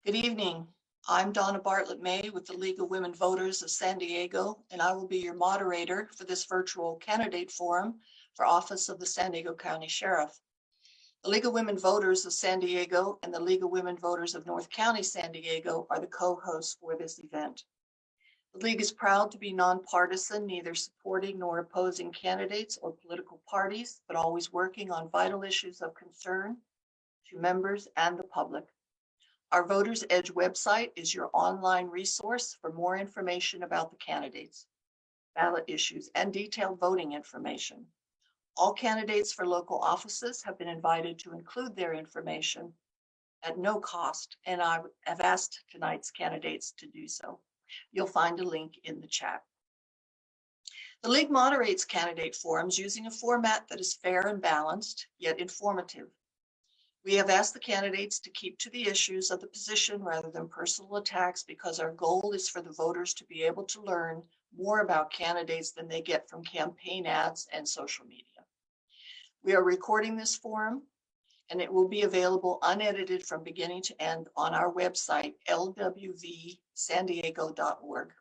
Good evening. I'm Donna Bartlett May with the League of Women Voters of San Diego, and I will be your moderator for this virtual candidate forum for office of the San Diego County Sheriff. The League of Women Voters of San Diego and the League of Women Voters of North County, San Diego are the co-hosts for this event. The League is proud to be nonpartisan, neither supporting nor opposing candidates or political parties, but always working on vital issues of concern to members and the public. Our Voters Edge website is your online resource for more information about the candidates, ballot issues, and detailed voting information. All candidates for local offices have been invited to include their information at no cost, and I have asked tonight's candidates to do so. You'll find a link in the chat. The League moderates candidate forums using a format that is fair and balanced, yet informative. We have asked the candidates to keep to the issues of the position rather than personal attacks because our goal is for the voters to be able to learn more about candidates than they get from campaign ads and social media. We are recording this forum and it will be available unedited from beginning to end on our website, lwvsandiego.org.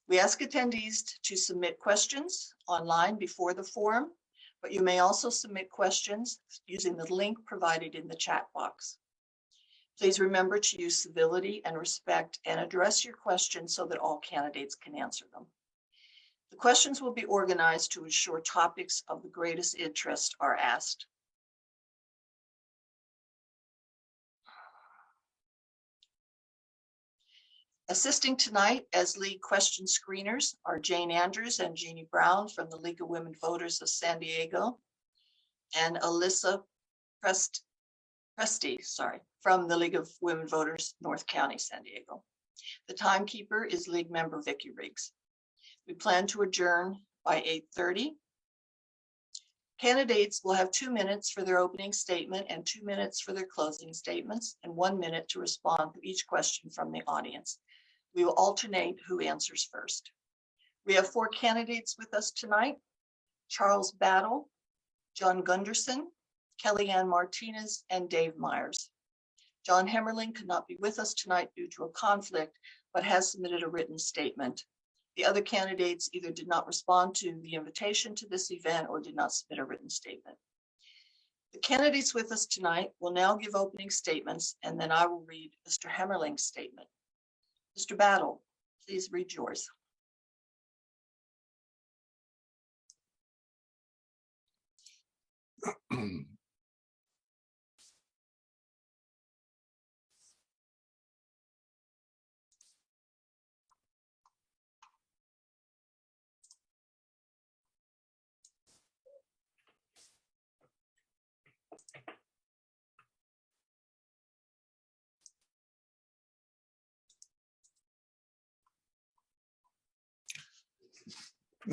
We ask attendees to submit questions online before the forum, but you may also submit questions using the link provided in the chat box. Please remember to use civility and respect and address your questions so that all candidates can answer them. The questions will be organized to ensure topics of the greatest interest are asked. Assisting tonight as League question screeners are Jane Andrews and Jeannie Brown from the League of Women Voters of San Diego and Alyssa Presti from the League of Women Voters North County, San Diego. The timekeeper is League member Vicki Riggs. We plan to adjourn by 8:30. Candidates will have 2 minutes for their opening statement and 2 minutes for their closing statements and 1 minute to respond to each question from the audience. We will alternate who answers first. We have 4 candidates with us tonight: Charles Battle, Gundo Gunderson, Kellyanne Martinez, and Dave Myers. John Hemmerling could not be with us tonight due to a conflict, but has submitted a written statement. The other candidates either did not respond to the invitation to this event or did not submit a written statement. The candidates with us tonight will now give opening statements, and then I will read Mr. Hemmerling's statement. Mr. Battle, please read yours.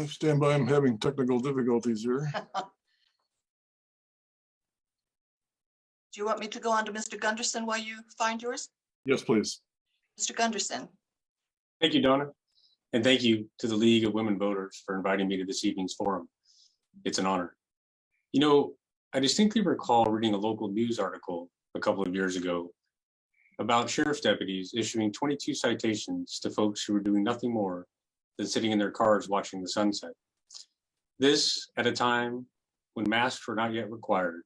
Stand by, I'm having technical difficulties here. Do you want me to go on to Mr. Gunderson while you find yours? Yes, please. Mr. Gunderson. Thank you, Donna. And thank you to the League of Women Voters for inviting me to this evening's forum. It's an honor. You know, I distinctly recall reading a local news article a couple of years ago about sheriff's deputies issuing 22 citations to folks who were doing nothing more than sitting in their cars watching the sunset. This at a time when masks were not yet required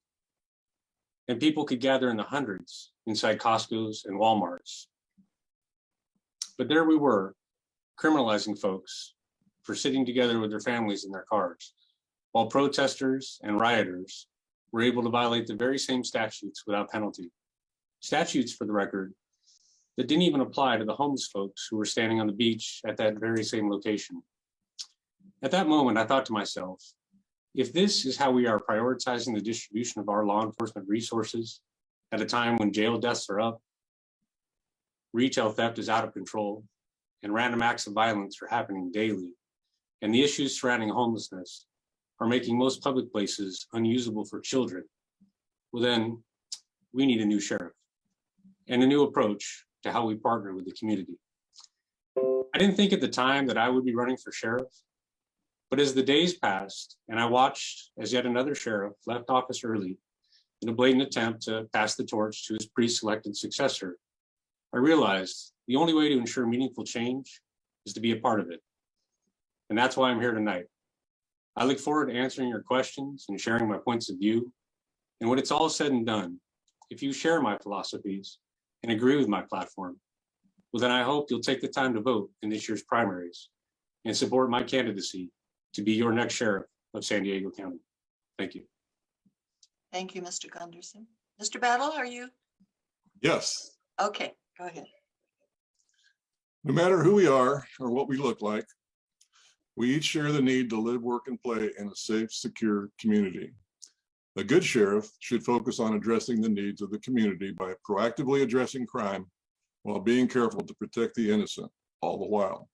and people could gather in the hundreds inside Costco's and Walmart's. But there we were, criminalizing folks for sitting together with their families in their cars, while protesters and rioters were able to violate the very same statutes without penalty. Statutes, for the record, that didn't even apply to the homeless folks who were standing on the beach at that very same location. At that moment, I thought to myself, if this is how we are prioritizing the distribution of our law enforcement resources at a time when jail deaths are up, retail theft is out of control, and random acts of violence are happening daily, and the issues surrounding homelessness are making most public places unusable for children, well then, we need a new sheriff and a new approach to how we partner with the community. I didn't think at the time that I would be running for sheriff, but as the days passed and I watched as yet another sheriff left office early in a blatant attempt to pass the torch to his pre-selected successor, I realized the only way to ensure meaningful change is to be a part of it. And that's why I'm here tonight. I look forward to answering your questions and sharing my points of view. And when it's all said and done, if you share my philosophies and agree with my platform, well, then I hope you'll take the time to vote in this year's primaries and support my candidacy to be your next sheriff of San Diego County. Thank you. Thank you, Mr. Gunderson. Mr. Battle, are you? Yes. Okay, go ahead. No matter who we are or what we look like, we each share the need to live, work, and play in a safe, secure community. A good sheriff should focus on addressing the needs of the community by proactively addressing crime while being careful to protect the innocent all the while,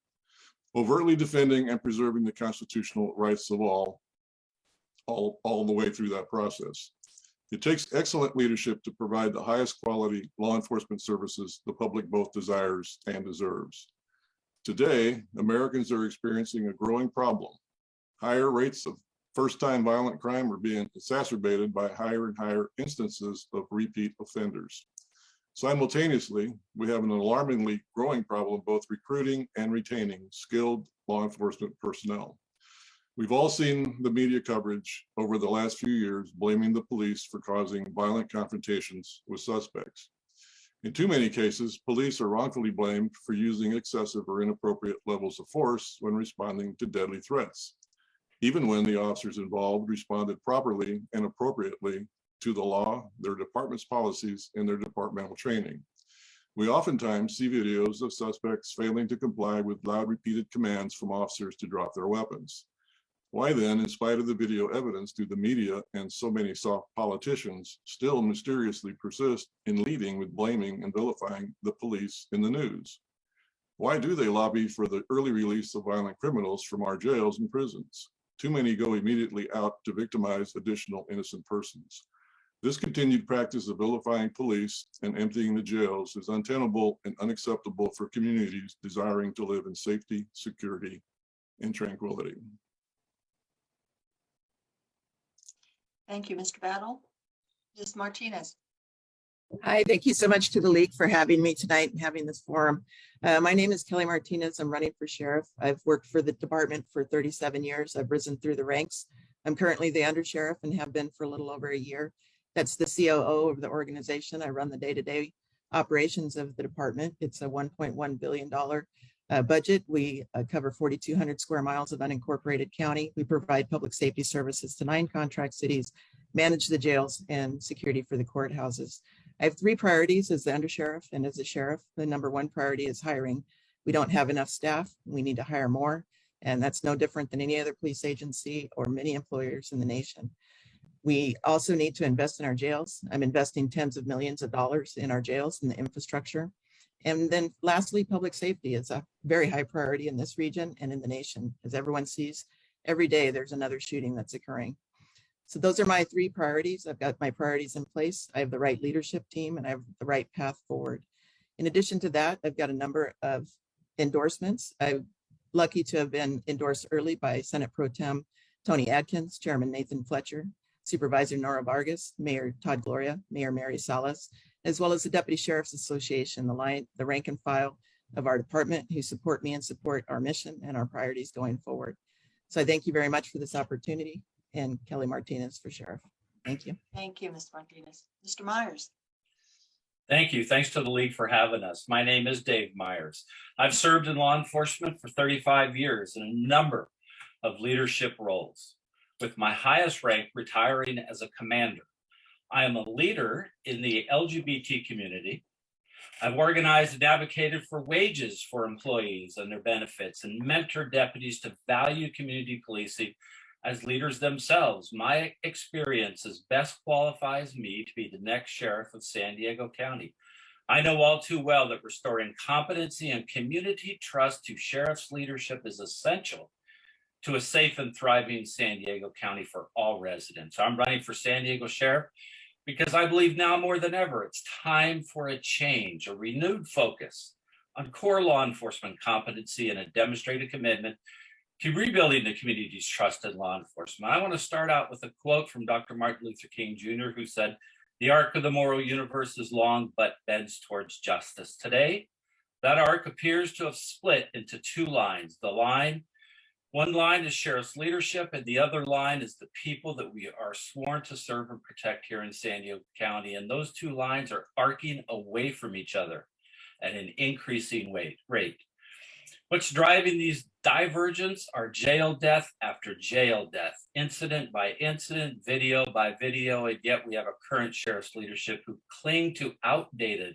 overtly defending and preserving the constitutional rights of all the way through that process. It takes excellent leadership to provide the highest quality law enforcement services the public both desires and deserves. Today, Americans are experiencing a growing problem. Higher rates of first-time violent crime are being exacerbated by higher and higher instances of repeat offenders. Simultaneously, we have an alarmingly growing problem both recruiting and retaining skilled law enforcement personnel. We've all seen the media coverage over the last few years blaming the police for causing violent confrontations with suspects. In too many cases, police are wrongfully blamed for using excessive or inappropriate levels of force when responding to deadly threats, even when the officers involved responded properly and appropriately to the law, their department's policies, and their departmental training. We oftentimes see videos of suspects failing to comply with loud repeated commands from officers to drop their weapons. Why then, in spite of the video evidence, do the media and so many soft politicians still mysteriously persist in leading with blaming and vilifying the police in the news? Why do they lobby for the early release of violent criminals from our jails and prisons? Too many go immediately out to victimize additional innocent persons. This continued practice of vilifying police and emptying the jails is untenable and unacceptable for communities desiring to live in safety, security, and tranquility. Thank you, Mr. Battle. Ms. Martinez. Hi, thank you so much to the League for having me tonight and having this forum. My name is Kelly Martinez. I'm running for sheriff. I've worked for the department for 37 years. I've risen through the ranks. I'm currently the undersheriff and have been for a little over a year. That's the COO of the organization. I run the day-to-day operations of the department. It's a $1.1 billion budget. We cover 4,200 square miles of unincorporated county. We provide public safety services to 9 contract cities, manage the jails, and security for the courthouses. I have 3 priorities as the undersheriff and as a sheriff. The number 1 priority is hiring. We don't have enough staff. We need to hire more. And that's no different than any other police agency or many employers in the nation. We also need to invest in our jails. I'm investing tens of millions of dollars in our jails and the infrastructure. And then lastly, public safety is a very high priority in this region and in the nation. As everyone sees, every day there's another shooting that's occurring. So those are my 3 priorities. I've got my priorities in place. I have the right leadership team and I have the right path forward. In addition to that, I've got a number of endorsements. I'm lucky to have been endorsed early by Senate Pro Tem Tony Adkins, Chairman Nathan Fletcher, Supervisor Nora Vargas, Mayor Todd Gloria, Mayor Mary Salas, as well as the Deputy Sheriff's Association, the rank and file of our department who support me and support our mission and our priorities going forward. So I thank you very much for this opportunity, and Kelly Martinez for sheriff. Thank you. Thank you, Ms. Martinez. Mr. Myers. Thank you. Thanks to the League for having us. My name is Dave Myers. I've served in law enforcement for 35 years in a number of leadership roles, with my highest rank retiring as a commander. I am a leader in the LGBT community. I've organized and advocated for wages for employees and their benefits and mentored deputies to value community policing as leaders themselves. My experiences best qualifies me to be the next sheriff of San Diego County. I know all too well that restoring competency and community trust to sheriff's leadership is essential to a safe and thriving San Diego County for all residents. I'm running for San Diego Sheriff because I believe now more than ever, it's time for a change, a renewed focus on core law enforcement competency and a demonstrated commitment to rebuilding the community's trust in law enforcement. I want to start out with a quote from Dr. Martin Luther King Jr., who said, The arc of the moral universe is long, but bends towards justice. Today, that arc appears to have split into two lines. One line is sheriff's leadership, and the other line is the people that we are sworn to serve and protect here in San Diego County. And those two lines are arcing away from each other at an increasing rate. What's driving these divergence are jail death after jail death, incident by incident, video by video, and yet we have a current sheriff's leadership who cling to outdated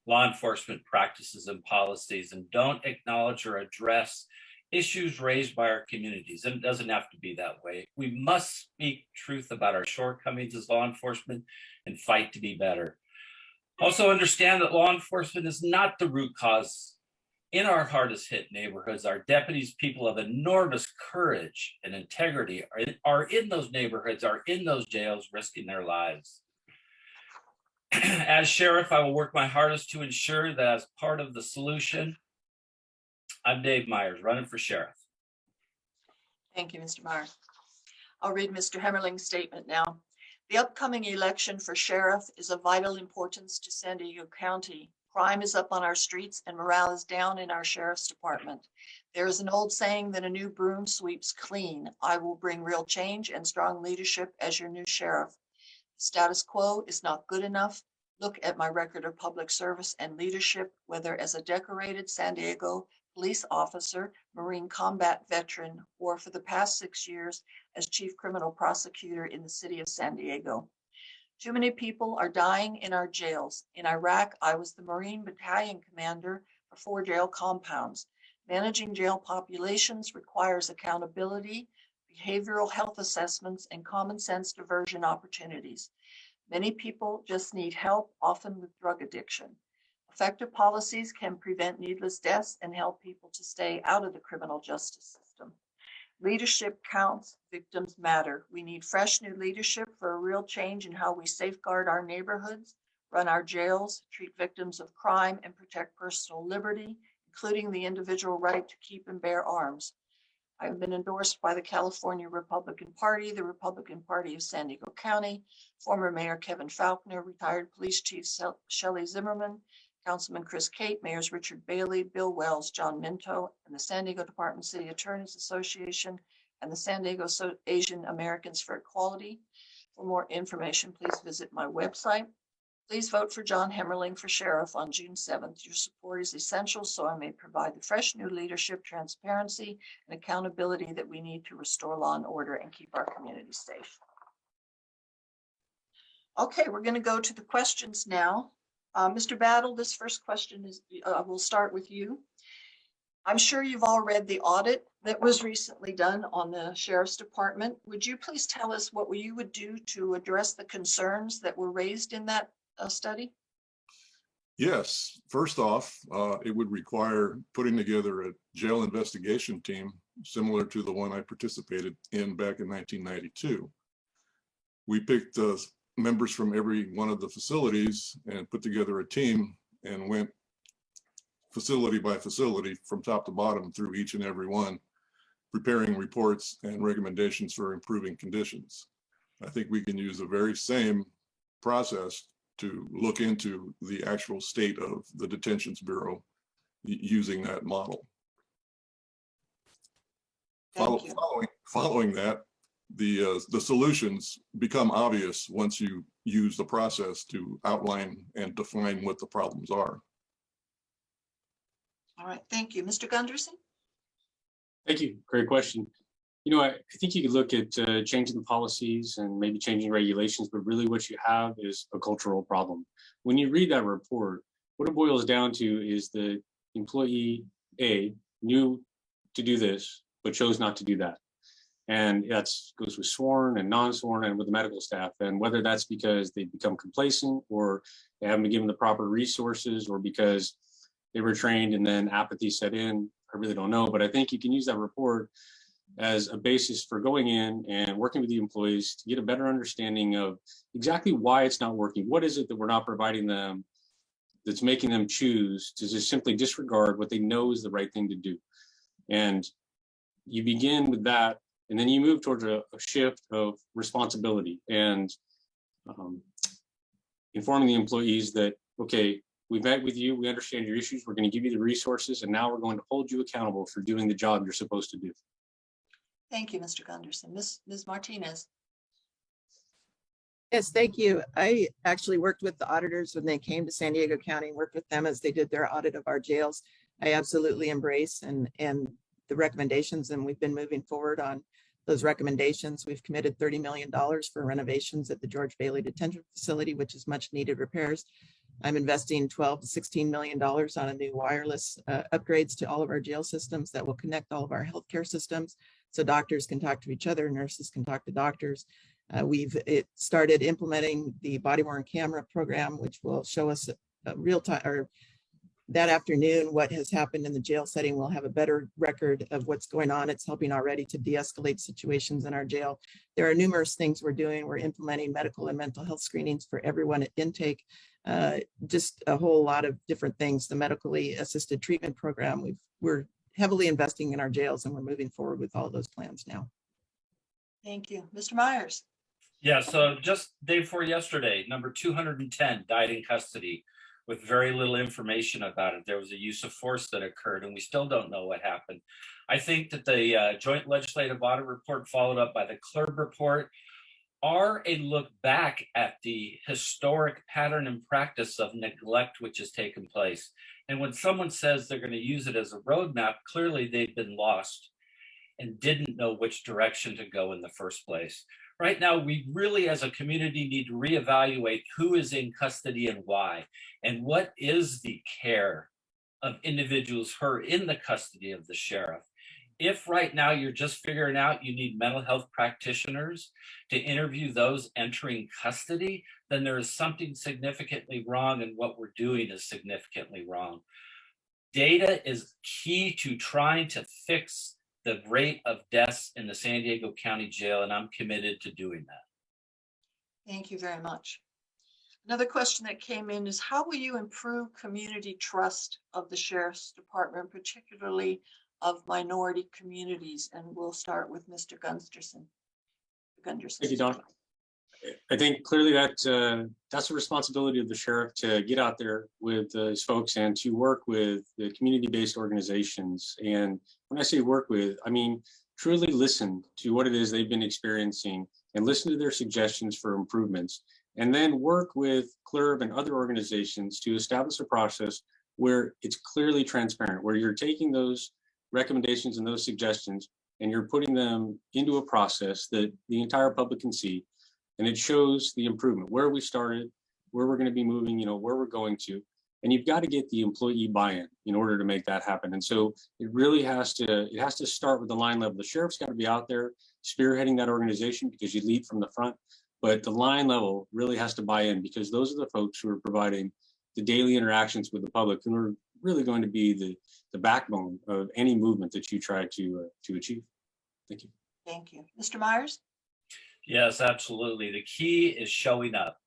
law enforcement practices and policies and don't acknowledge or address issues raised by our communities. And it doesn't have to be that way. We must speak truth about our shortcomings as law enforcement and fight to be better. Also understand that law enforcement is not the root cause. In our hardest hit neighborhoods, our deputies, people of enormous courage and integrity, are in those neighborhoods, are in those jails, risking their lives. As sheriff, I will work my hardest to ensure that as part of the solution. I'm Dave Myers, running for sheriff. Thank you, Mr. Myers. I'll read Mr. Hemmerling's statement now. The upcoming election for sheriff is of vital importance to San Diego County. Crime is up on our streets and morale is down in our sheriff's department. There is an old saying that a new broom sweeps clean. I will bring real change and strong leadership as your new sheriff. The status quo is not good enough. Look at my record of public service and leadership, whether as a decorated San Diego police officer, Marine combat veteran, or for the past 6 years as chief criminal prosecutor in the city of San Diego. Too many people are dying in our jails. In Iraq, I was the Marine battalion commander for 4 jail compounds. Managing jail populations requires accountability, behavioral health assessments, and common sense diversion opportunities. Many people just need help, often with drug addiction. Effective policies can prevent needless deaths and help people to stay out of the criminal justice system. Leadership counts, victims matter. We need fresh new leadership for a real change in how we safeguard our neighborhoods, run our jails, treat victims of crime, and protect personal liberty, including the individual right to keep and bear arms. I have been endorsed by the California Republican Party, the Republican Party of San Diego County, former Mayor Kevin Faulconer, retired Police Chief Shelley Zimmerman, Councilman Chris Cate, Mayors Richard Bailey, Bill Wells, John Minto, and the San Diego Department City Attorneys Association, and the San Diego Asian Americans for Equality. For more information, please visit my website. Please vote for John Hemmerling for sheriff on June 7th. Your support is essential so I may provide the fresh new leadership, transparency, and accountability that we need to restore law and order and keep our community safe. Okay, we're going to go to the questions now. Mr. Battle, this first question is, we'll start with you. I'm sure you've all read the audit that was recently done on the Sheriff's Department. Would you please tell us what you would do to address the concerns that were raised in that study? Yes, first off, it would require putting together a jail investigation team similar to the one I participated in back in 1992. We picked members from every one of the facilities and put together a team and went facility by facility from top to bottom through each and every one, preparing reports and recommendations for improving conditions. I think we can use the very same process to look into the actual state of the Detentions Bureau using that model. Following that, the solutions become obvious once you use the process to outline and define what the problems are. All right, thank you. Mr. Gunderson? Thank you. Great question. You know, I think you could look at changing the policies and maybe changing regulations, but really what you have is a cultural problem. When you read that report, what it boils down to is the employee A knew to do this, but chose not to do that. And that goes with sworn and non-sworn and with the medical staff. And whether that's because they become complacent or they haven't been given the proper resources or because they were trained and then apathy set in, I really don't know. But I think you can use that report as a basis for going in and working with the employees to get a better understanding of exactly why it's not working. What is it that we're not providing them that's making them choose to just simply disregard what they know is the right thing to do? And you begin with that, and then you move towards a shift of responsibility. And informing the employees that, okay, we met with you, we understand your issues, we're going to give you the resources, and now we're going to hold you accountable for doing the job you're supposed to do. Thank you, Mr. Gunderson. Ms. Martinez. Yes, thank you. I actually worked with the auditors when they came to San Diego County, worked with them as they did their audit of our jails. I absolutely embrace and the recommendations, and we've been moving forward on those recommendations. We've committed $30 million for renovations at the George Bailey Detention Facility, which is much needed repairs. I'm investing $12 to $16 million on a new wireless upgrades to all of our jail systems that will connect all of our healthcare systems so doctors can talk to each other, nurses can talk to doctors. We've started implementing the body-worn camera program, which will show us real time or that afternoon what has happened in the jail setting. We'll have a better record of what's going on. It's helping already to de-escalate situations in our jail. There are numerous things we're doing. We're implementing medical and mental health screenings for everyone at intake. Just a whole lot of different things. The medically assisted treatment program, we're heavily investing in our jails, and we're moving forward with all those plans now. Thank you. Mr. Myers. Yeah, so just day before yesterday, number 210 died in custody with very little information about it. There was a use of force that occurred, and we still don't know what happened. I think that the Joint Legislative Audit Report, followed up by the CLERB report, are a look back at the historic pattern and practice of neglect which has taken place. And when someone says they're going to use it as a roadmap, clearly they've been lost and didn't know which direction to go in the first place. Right now, we really, as a community, need to reevaluate who is in custody and why, and what is the care of individuals who are in the custody of the sheriff. If right now you're just figuring out you need mental health practitioners to interview those entering custody, then there is something significantly wrong, and what we're doing is significantly wrong. Data is key to trying to fix the rate of deaths in the San Diego County Jail, and I'm committed to doing that. Thank you very much. Another question that came in is, how will you improve community trust of the Sheriff's Department, particularly of minority communities? And we'll start with Mr. Gunderson. Thank you, Don. I think clearly that that's the responsibility of the sheriff to get out there with his folks and to work with the community-based organizations. And when I say work with, I mean truly listen to what it is they've been experiencing and listen to their suggestions for improvements, and then work with CLERB and other organizations to establish a process where it's clearly transparent, where you're taking those recommendations and those suggestions and you're putting them into a process that the entire public can see. And it shows the improvement, where we started, where we're going to be moving, where we're going to. And you've got to get the employee buy-in in order to make that happen. And so it really has to start with the line level. The sheriff's got to be out there spearheading that organization because you lead from the front. But the line level really has to buy in, because those are the folks who are providing the daily interactions with the public, and are really going to be the backbone of any movement that you try to achieve. Thank you. Thank you. Mr. Myers? Yes, absolutely. The key is showing up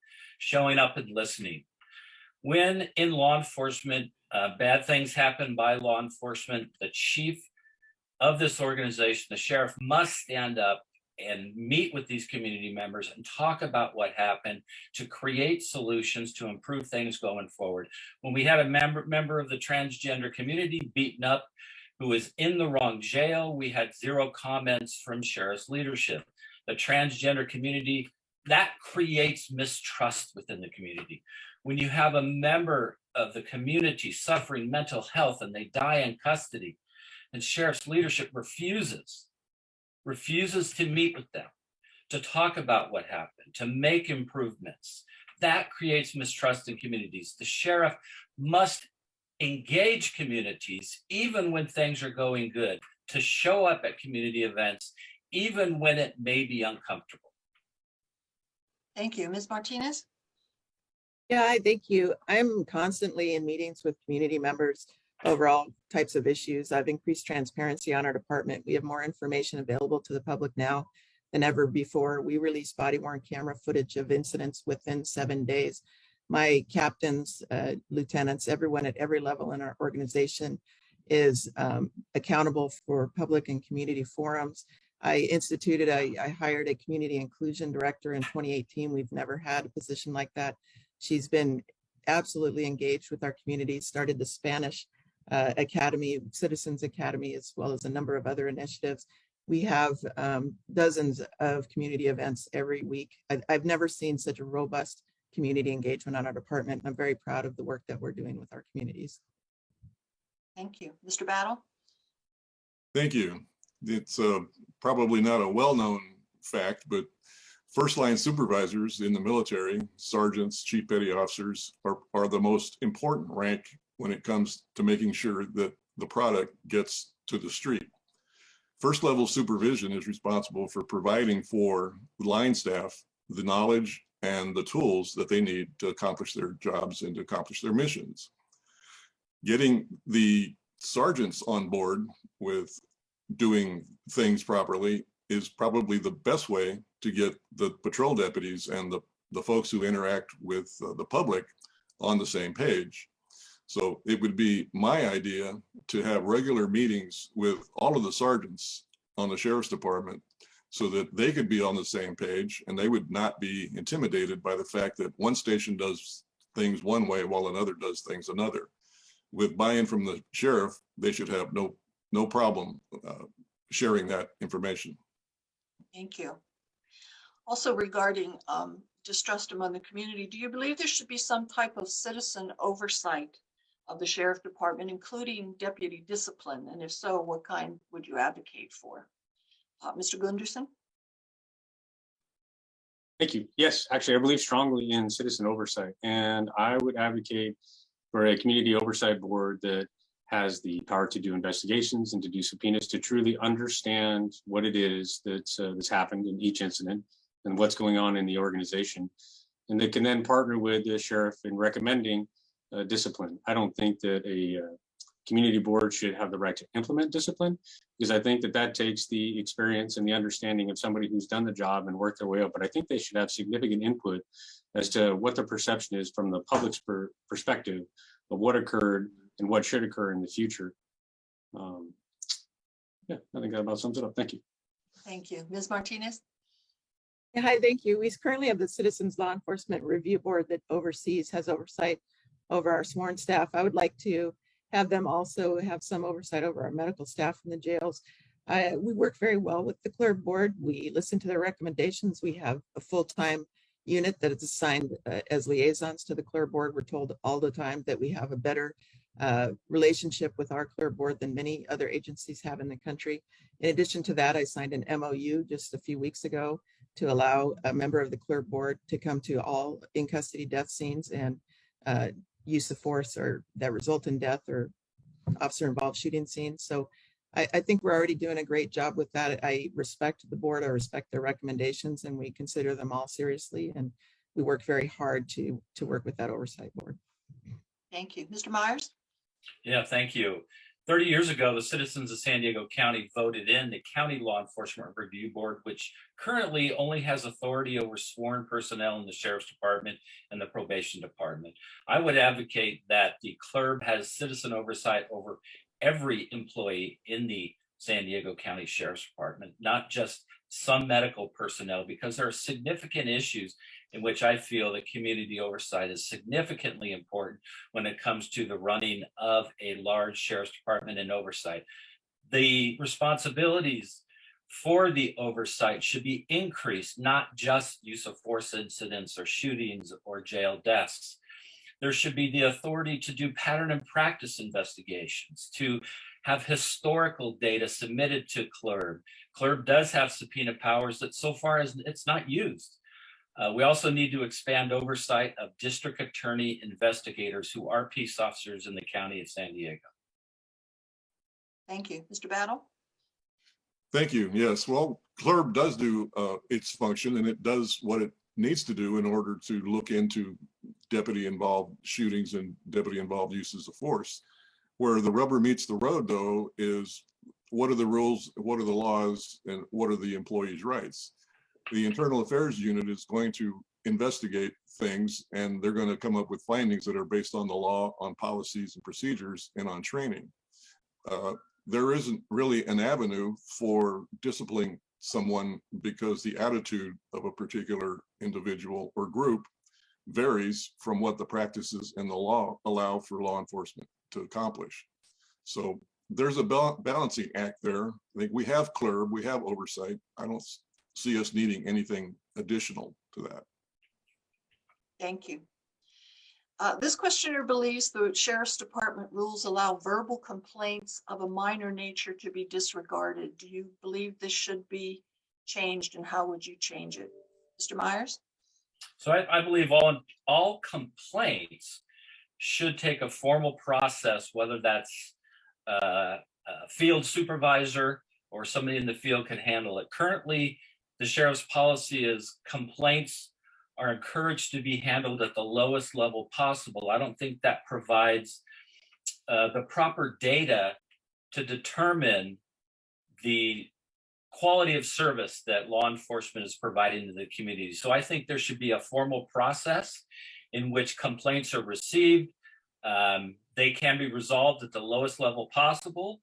and listening. When in law enforcement, bad things happen by law enforcement, the chief of this organization, the sheriff, must stand up and meet with these community members and talk about what happened to create solutions to improve things going forward. When we had a member of the transgender community beaten up who was in the wrong jail, we had 0 comments from sheriff's leadership. The transgender community, that creates mistrust within the community. When you have a member of the community suffering mental health and they die in custody, and sheriff's leadership refuses to meet with them, to talk about what happened, to make improvements, that creates mistrust in communities. The sheriff must engage communities even when things are going good, to show up at community events even when it may be uncomfortable. Thank you. Ms. Martinez? Yeah, thank you. I'm constantly in meetings with community members over all types of issues. I've increased transparency on our department. We have more information available to the public now than ever before. We release body-worn camera footage of incidents within 7 days. My captains, lieutenants, everyone at every level in our organization is accountable for public and community forums. I hired a community inclusion director in 2018. We've never had a position like that. She's been absolutely engaged with our community, started the Spanish Academy, Citizens Academy, as well as a number of other initiatives. We have dozens of community events every week. I've never seen such a robust community engagement on our department. I'm very proud of the work that we're doing with our communities. Thank you. Mr. Battle? Thank you. It's probably not a well-known fact, but first-line supervisors in the military, sergeants, chief petty officers, are the most important rank when it comes to making sure that the product gets to the street. First level supervision is responsible for providing for line staff the knowledge and the tools that they need to accomplish their jobs and to accomplish their missions. Getting the sergeants on board with doing things properly is probably the best way to get the patrol deputies and the folks who interact with the public on the same page. So it would be my idea to have regular meetings with all of the sergeants on the sheriff's department so that they could be on the same page and they would not be intimidated by the fact that one station does things one way while another does things another. With buy-in from the sheriff, they should have no problem sharing that information. Thank you. Also regarding distrust among the community, do you believe there should be some type of citizen oversight of the sheriff department, including deputy discipline? And if so, what kind would you advocate for? Mr. Gunderson? Thank you. Yes, actually, I believe strongly in citizen oversight, and I would advocate for a community oversight board that has the power to do investigations and to do subpoenas to truly understand what it is that's happened in each incident and what's going on in the organization, and that can then partner with the sheriff in recommending discipline. I don't think that a community board should have the right to implement discipline, because I think that that takes the experience and the understanding of somebody who's done the job and worked their way up. But I think they should have significant input as to what the perception is from the public's perspective of what occurred and what should occur in the future. Yeah, I think that about sums it up. Thank you. Thank you. Ms. Martinez? Yeah, hi, thank you. We currently have the Citizens Law Enforcement Review Board that has oversight over our sworn staff. I would like to have them also have some oversight over our medical staff in the jails. We work very well with the clerk board. We listen to their recommendations. We have a full-time unit that is assigned as liaisons to the clerk board. We're told all the time that we have a better relationship with our clerk board than many other agencies have in the country. In addition to that, I signed an MOU just a few weeks ago to allow a member of the clerk board to come to all in custody death scenes and use of force or that result in death or officer involved shooting scenes. So I think we're already doing a great job with that. I respect the board, I respect their recommendations, and we consider them all seriously. And we work very hard to work with that oversight board. Thank you. Mr. Myers? Yeah, thank you. 30 years ago, the citizens of San Diego County voted in the County Law Enforcement Review Board, which currently only has authority over sworn personnel in the Sheriff's Department and the Probation Department. I would advocate that the CLRB has citizen oversight over every employee in the San Diego County Sheriff's Department, not just some medical personnel, because there are significant issues in which I feel that community oversight is significantly important when it comes to the running of a large sheriff's department and oversight. The responsibilities for the oversight should be increased, not just use of force incidents or shootings or jail deaths. There should be the authority to do pattern and practice investigations, to have historical data submitted to CLRB. CLRB does have subpoena powers that so far as it's not used. We also need to expand oversight of district attorney investigators who are peace officers in the county of San Diego. Thank you. Mr. Battle? Thank you. Yes, well, CLRB does do its function, and it does what it needs to do in order to look into deputy involved shootings and deputy involved uses of force. Where the rubber meets the road, though, is what are the rules, what are the laws, and what are the employees' rights? The Internal Affairs Unit is going to investigate things, and they're going to come up with findings that are based on the law, on policies and procedures, and on training. There isn't really an avenue for disciplining someone because the attitude of a particular individual or group varies from what the practices and the law allow for law enforcement to accomplish. So there's a balancing act there. I think we have CLRB, we have oversight. I don't see us needing anything additional to that. Thank you. This questioner believes the Sheriff's Department rules allow verbal complaints of a minor nature to be disregarded. Do you believe this should be changed, and how would you change it? Mr. Myers? So I believe all complaints should take a formal process, whether that's a field supervisor or somebody in the field can handle it. Currently, the sheriff's policy is complaints are encouraged to be handled at the lowest level possible. I don't think that provides the proper data to determine the quality of service that law enforcement is providing to the community. So I think there should be a formal process in which complaints are received. They can be resolved at the lowest level possible.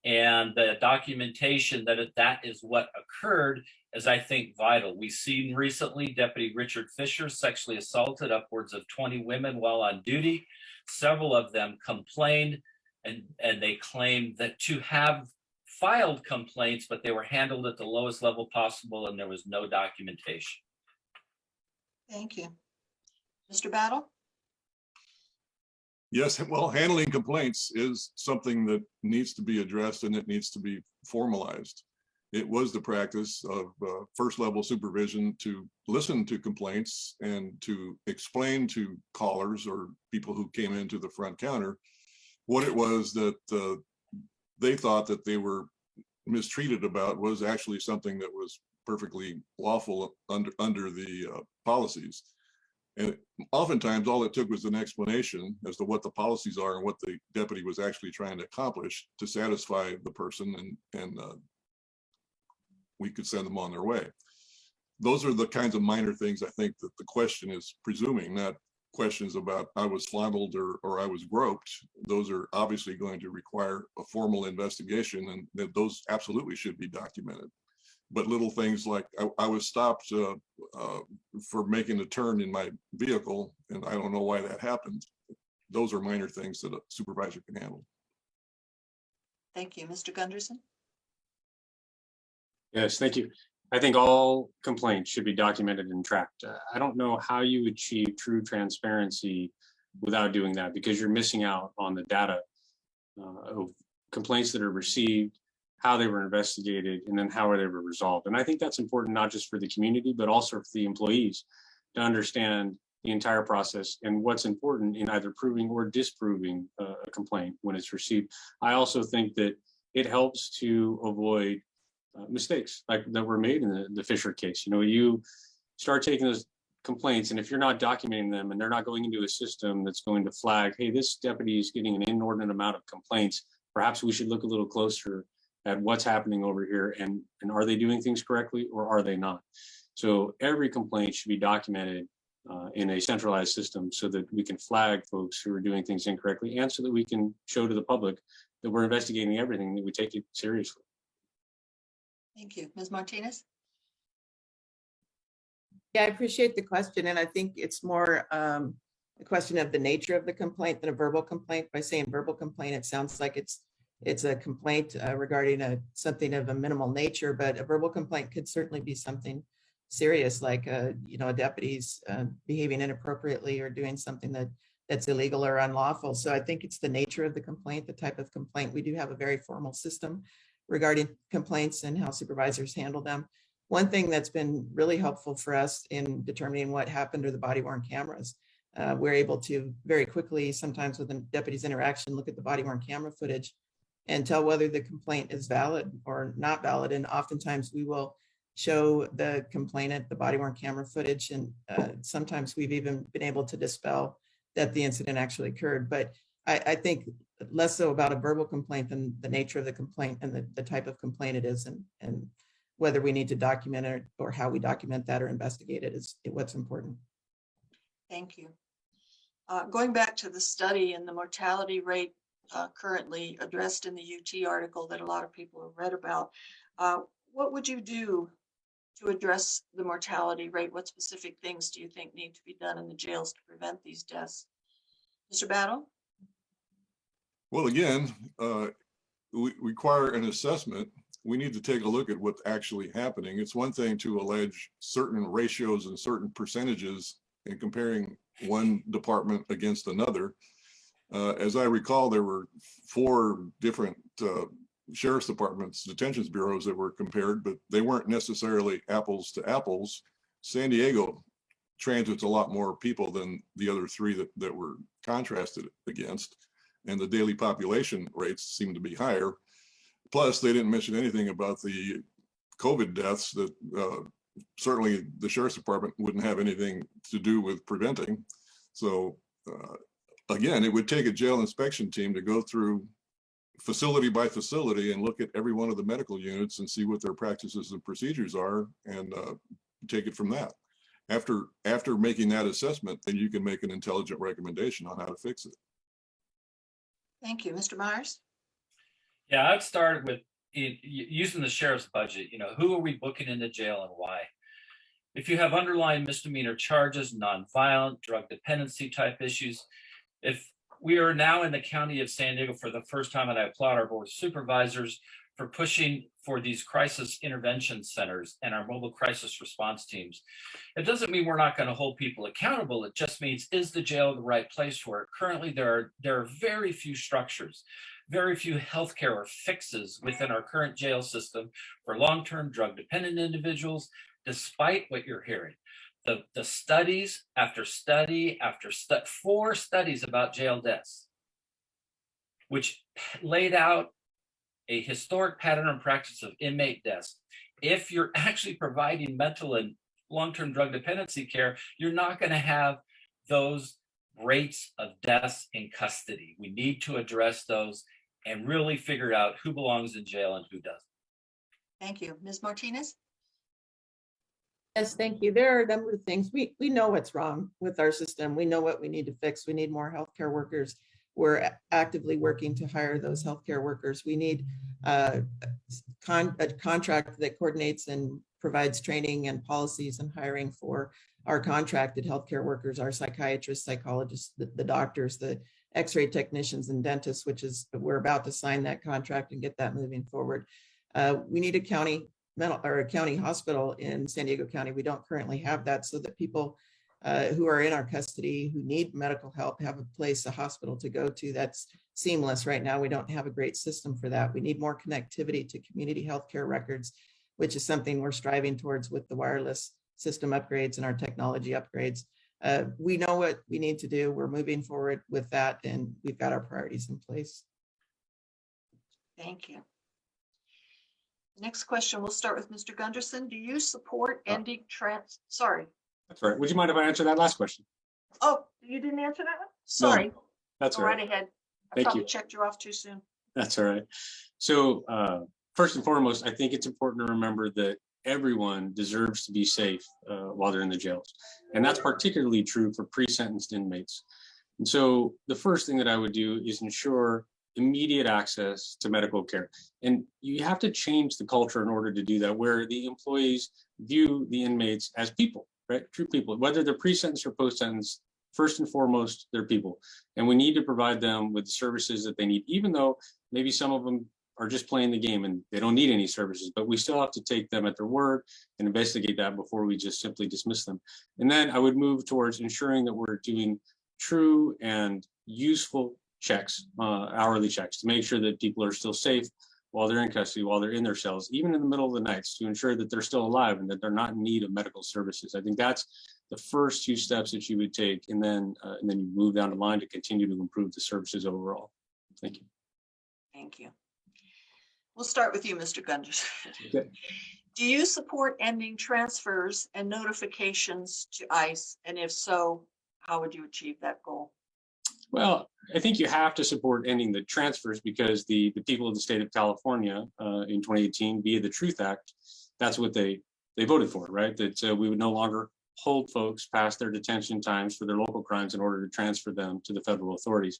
And the documentation that that is what occurred is, I think, vital. We've seen recently Deputy Richard Fisher sexually assaulted upwards of 20 women while on duty. Several of them complained, and they claimed that to have filed complaints, but they were handled at the lowest level possible and there was no documentation. Thank you. Mr. Battle? Yes, well, handling complaints is something that needs to be addressed and it needs to be formalized. It was the practice of first level supervision to listen to complaints and to explain to callers or people who came into the front counter what it was that they thought that they were mistreated about was actually something that was perfectly lawful under the policies. And oftentimes all it took was an explanation as to what the policies are and what the deputy was actually trying to accomplish to satisfy the person, and we could send them on their way. Those are the kinds of minor things I think that the question is presuming, not questions about I was fondled or I was groped. Those are obviously going to require a formal investigation, and that those absolutely should be documented. But little things like I was stopped for making a turn in my vehicle, and I don't know why that happened. Those are minor things that a supervisor can handle. Thank you. Mr. Gunderson? Yes, thank you. I think all complaints should be documented and tracked. I don't know how you achieve true transparency without doing that, because you're missing out on the data of complaints that are received, how they were investigated, and then how they were resolved. And I think that's important, not just for the community, but also for the employees to understand the entire process and what's important in either proving or disproving a complaint when it's received. I also think that it helps to avoid mistakes like that were made in the Fisher case. You know, you start taking those complaints, and if you're not documenting them and they're not going into a system that's going to flag, hey, this deputy is getting an inordinate amount of complaints, perhaps we should look a little closer at what's happening over here, and are they doing things correctly or are they not? So every complaint should be documented in a centralized system so that we can flag folks who are doing things incorrectly, and so that we can show to the public that we're investigating everything, that we take it seriously. Thank you. Ms. Martinez? Yeah, I appreciate the question. And I think it's more a question of the nature of the complaint than a verbal complaint. By saying verbal complaint, it sounds like it's a complaint regarding something of a minimal nature, but a verbal complaint could certainly be something serious, like a deputy's behaving inappropriately or doing something that's illegal or unlawful. So I think it's the nature of the complaint, the type of complaint. We do have a very formal system regarding complaints and how supervisors handle them. One thing that's been really helpful for us in determining what happened are the body-worn cameras. We're able to very quickly, sometimes with a deputy's interaction, look at the body-worn camera footage and tell whether the complaint is valid or not valid. And oftentimes we will show the complainant the body-worn camera footage, and sometimes we've even been able to dispel that the incident actually occurred. But I think less so about a verbal complaint than the nature of the complaint and the type of complaint it is, and whether we need to document it or how we document that or investigate it is what's important. Thank you. Going back to the study and the mortality rate currently addressed in the UT article that a lot of people have read about, what would you do to address the mortality rate? What specific things do you think need to be done in the jails to prevent these deaths? Mr. Battle? Well, again, we require an assessment. We need to take a look at what's actually happening. It's one thing to allege certain ratios and certain percentages in comparing one department against another. As I recall, there were 4 different sheriff's departments, detentions bureaus that were compared, but they weren't necessarily apples to apples. San Diego transits a lot more people than the other 3 that were contrasted against, and the daily population rates seem to be higher. Plus, they didn't mention anything about the COVID deaths that certainly the sheriff's department wouldn't have anything to do with preventing. So again, it would take a jail inspection team to go through facility by facility and look at every one of the medical units and see what their practices and procedures are, and take it from that. After making that assessment, then you can make an intelligent recommendation on how to fix it. Thank you. Mr. Myers? Yeah, I'd start with using the sheriff's budget. You know, who are we booking into jail and why? If you have underlying misdemeanor charges, nonviolent, drug dependency type issues, if we are now in the county of San Diego for the first time, and I applaud our board of supervisors for pushing for these crisis intervention centers and our mobile crisis response teams. It doesn't mean we're not going to hold people accountable. It just means, is the jail the right place for it? Currently, there are very few structures, very few healthcare or fixes within our current jail system for long-term drug dependent individuals, despite what you're hearing. The studies after study after 4 studies about jail deaths, which laid out a historic pattern and practice of inmate deaths. If you're actually providing mental and long-term drug dependency care, you're not going to have those rates of deaths in custody. We need to address those and really figure out who belongs in jail and who doesn't. Thank you. Ms. Martinez? Yes, thank you. There are a number of things. We know what's wrong with our system. We know what we need to fix. We need more healthcare workers. We're actively working to hire those healthcare workers. We need a contract that coordinates and provides training and policies and hiring for our contracted healthcare workers, our psychiatrists, psychologists, the doctors, the x-ray technicians and dentists, which is, we're about to sign that contract and get that moving forward. We need a county hospital in San Diego County. We don't currently have that, so that people who are in our custody who need medical help have a place, a hospital to go to that's seamless. Right now, we don't have a great system for that. We need more connectivity to community healthcare records, which is something we're striving towards with the wireless system upgrades and our technology upgrades. We know what we need to do. We're moving forward with that, and we've got our priorities in place. Thank you. Next question, we'll start with Mr. Gunderson. Do you support ending sorry. That's right. Would you mind if I answer that last question? Oh, you didn't answer that one? Sorry. No, that's Go right. right ahead. I Thank probably you. checked you off too soon. That's all right. So first and foremost, I think it's important to remember that everyone deserves to be safe while they're in the jails. And that's particularly true for pre-sentenced inmates. And so the first thing that I would do is ensure immediate access to medical care. And you have to change the culture in order to do that, where the employees view the inmates as people, right? True people, whether they're pre-sentence or post-sentence. First and foremost, they're people. And we need to provide them with the services that they need, even though maybe some of them are just playing the game and they don't need any services, but we still have to take them at their word and investigate that before we just simply dismiss them. And then I would move towards ensuring that we're doing true and useful checks, hourly checks, to make sure that people are still safe while they're in custody, while they're in their cells, even in the middle of the nights, to ensure that they're still alive and that they're not in need of medical services. I think that's the first 2 steps that you would take, and then you move down the line to continue to improve the services overall. Thank you. Thank you. We'll start with you, Mr. Gunderson. Okay. Do you support ending transfers and notifications to ICE? And if so, how would you achieve that goal? Well, I think you have to support ending the transfers because the people of the state of California in 2018, via the Truth Act, that's what they voted for, right? That we would no longer hold folks past their detention times for their local crimes in order to transfer them to the federal authorities.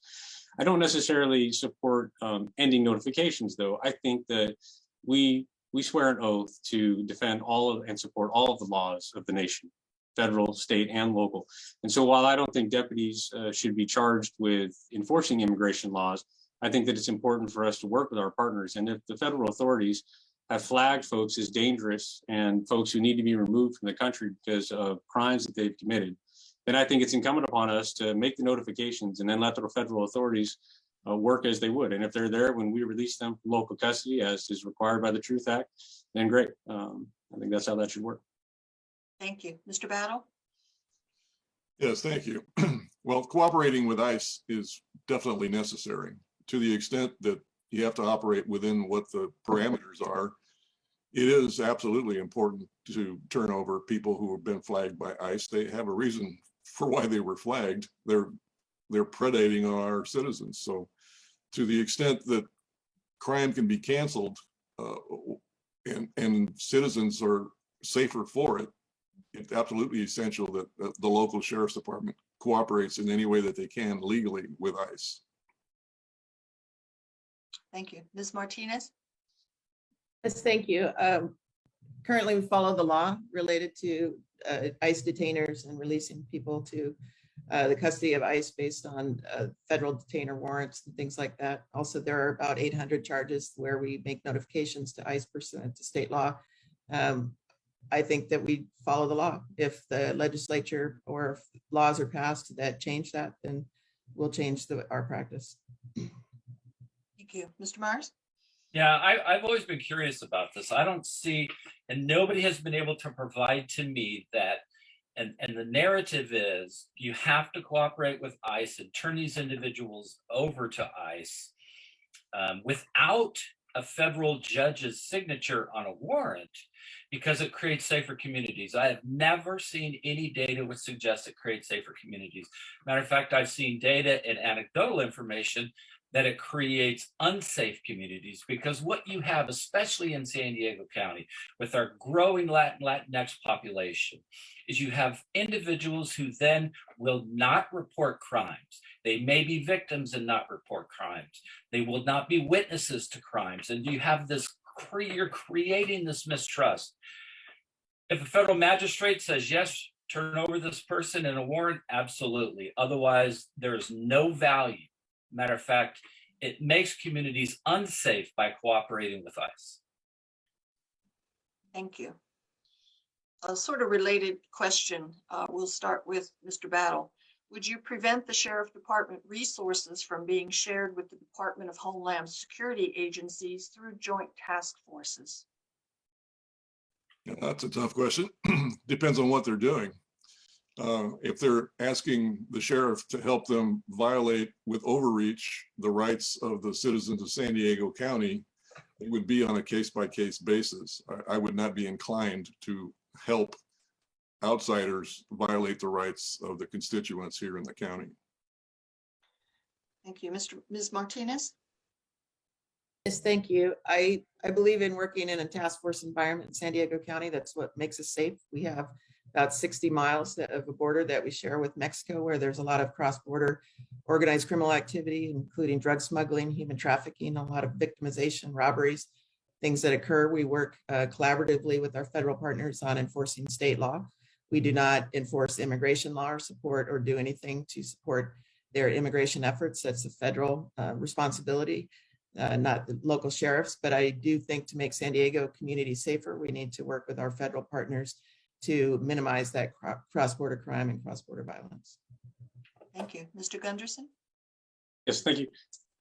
I don't necessarily support ending notifications, though. I think that we we swear an oath to defend all of and support all of the laws of the nation, federal, state, and local. And so while I don't think deputies should be charged with enforcing immigration laws, I think that it's important for us to work with our partners. And if the federal authorities have flagged folks as dangerous and folks who need to be removed from the country because of crimes that they've committed, then I think it's incumbent upon us to make the notifications and then let the federal authorities work as they would. And if they're there when we release them from local custody, as is required by the Truth Act, then great. I think that's how that should work. Thank you. Mr. Battle? Yes, thank you. Well, cooperating with ICE is definitely necessary to the extent that you have to operate within what the parameters are. It is absolutely important to turn over people who have been flagged by ICE. They have a reason for why they were flagged. They're predating on our citizens. So to the extent that crime can be canceled and citizens are safer for it, it's absolutely essential that the local sheriff's department cooperates in any way that they can legally with ICE. Thank you. Ms. Martinez? Yes, thank you. Currently, we follow the law related to ICE detainers and releasing people to the custody of ICE based on federal detainer warrants and things like that. Also, there are about 800 charges where we make notifications to ICE pursuant to state law. I think that we follow the law. If the legislature or if laws are passed that change that, then we'll change our practice. Thank you. Mr. Myers? Yeah, I've always been curious about this. I don't see, and nobody has been able to provide to me that, and the narrative is you have to cooperate with ICE and turn these individuals over to ICE without a federal judge's signature on a warrant because it creates safer communities. I have never seen any data which suggests it creates safer communities. Matter of fact, I've seen data and anecdotal information that it creates unsafe communities, because what you have, especially in San Diego County, with our growing Latinx population, is you have individuals who then will not report crimes. They may be victims and not report crimes. They will not be witnesses to crimes. And you have this, you're creating this mistrust. If a federal magistrate says, yes, turn over this person in a warrant, absolutely. Otherwise, there's no value. Matter of fact, it makes communities unsafe by cooperating with ICE. Thank you. A sort of related question. We'll start with Mr. Battle. Would you prevent the Sheriff Department resources from being shared with the Department of Homeland Security agencies through joint task forces? Yeah, that's a tough question. Depends on what they're doing. If they're asking the sheriff to help them violate with overreach the rights of the citizens of San Diego County, it would be on a case-by-case basis. I would not be inclined to help outsiders violate the rights of the constituents here in the county. Thank you. Ms. Martinez? Yes, thank you. I believe in working in a task force environment in San Diego County. That's what makes us safe. We have about 60 miles of a border that we share with Mexico, where there's a lot of cross-border organized criminal activity, including drug smuggling, human trafficking, a lot of victimization, robberies, things that occur. We work collaboratively with our federal partners on enforcing state law. We do not enforce immigration law or support or do anything to support their immigration efforts. That's a federal responsibility, not the local sheriffs. But I do think to make San Diego community safer, we need to work with our federal partners to minimize that cross-border crime and cross-border violence. Thank you. Mr. Gunderson? Yes, thank you.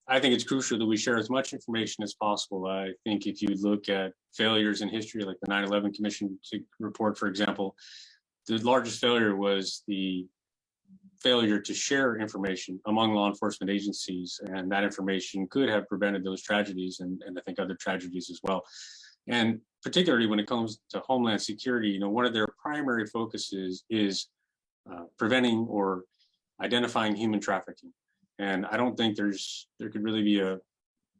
I think it's crucial that we share as much information as possible. I think if you look at failures in history, like the 9/11 Commission report, for example, the largest failure was the failure to share information among law enforcement agencies, and that information could have prevented those tragedies and I think other tragedies as well. And particularly when it comes to Homeland Security, one of their primary focuses is preventing or identifying human trafficking. And I don't think there could really be a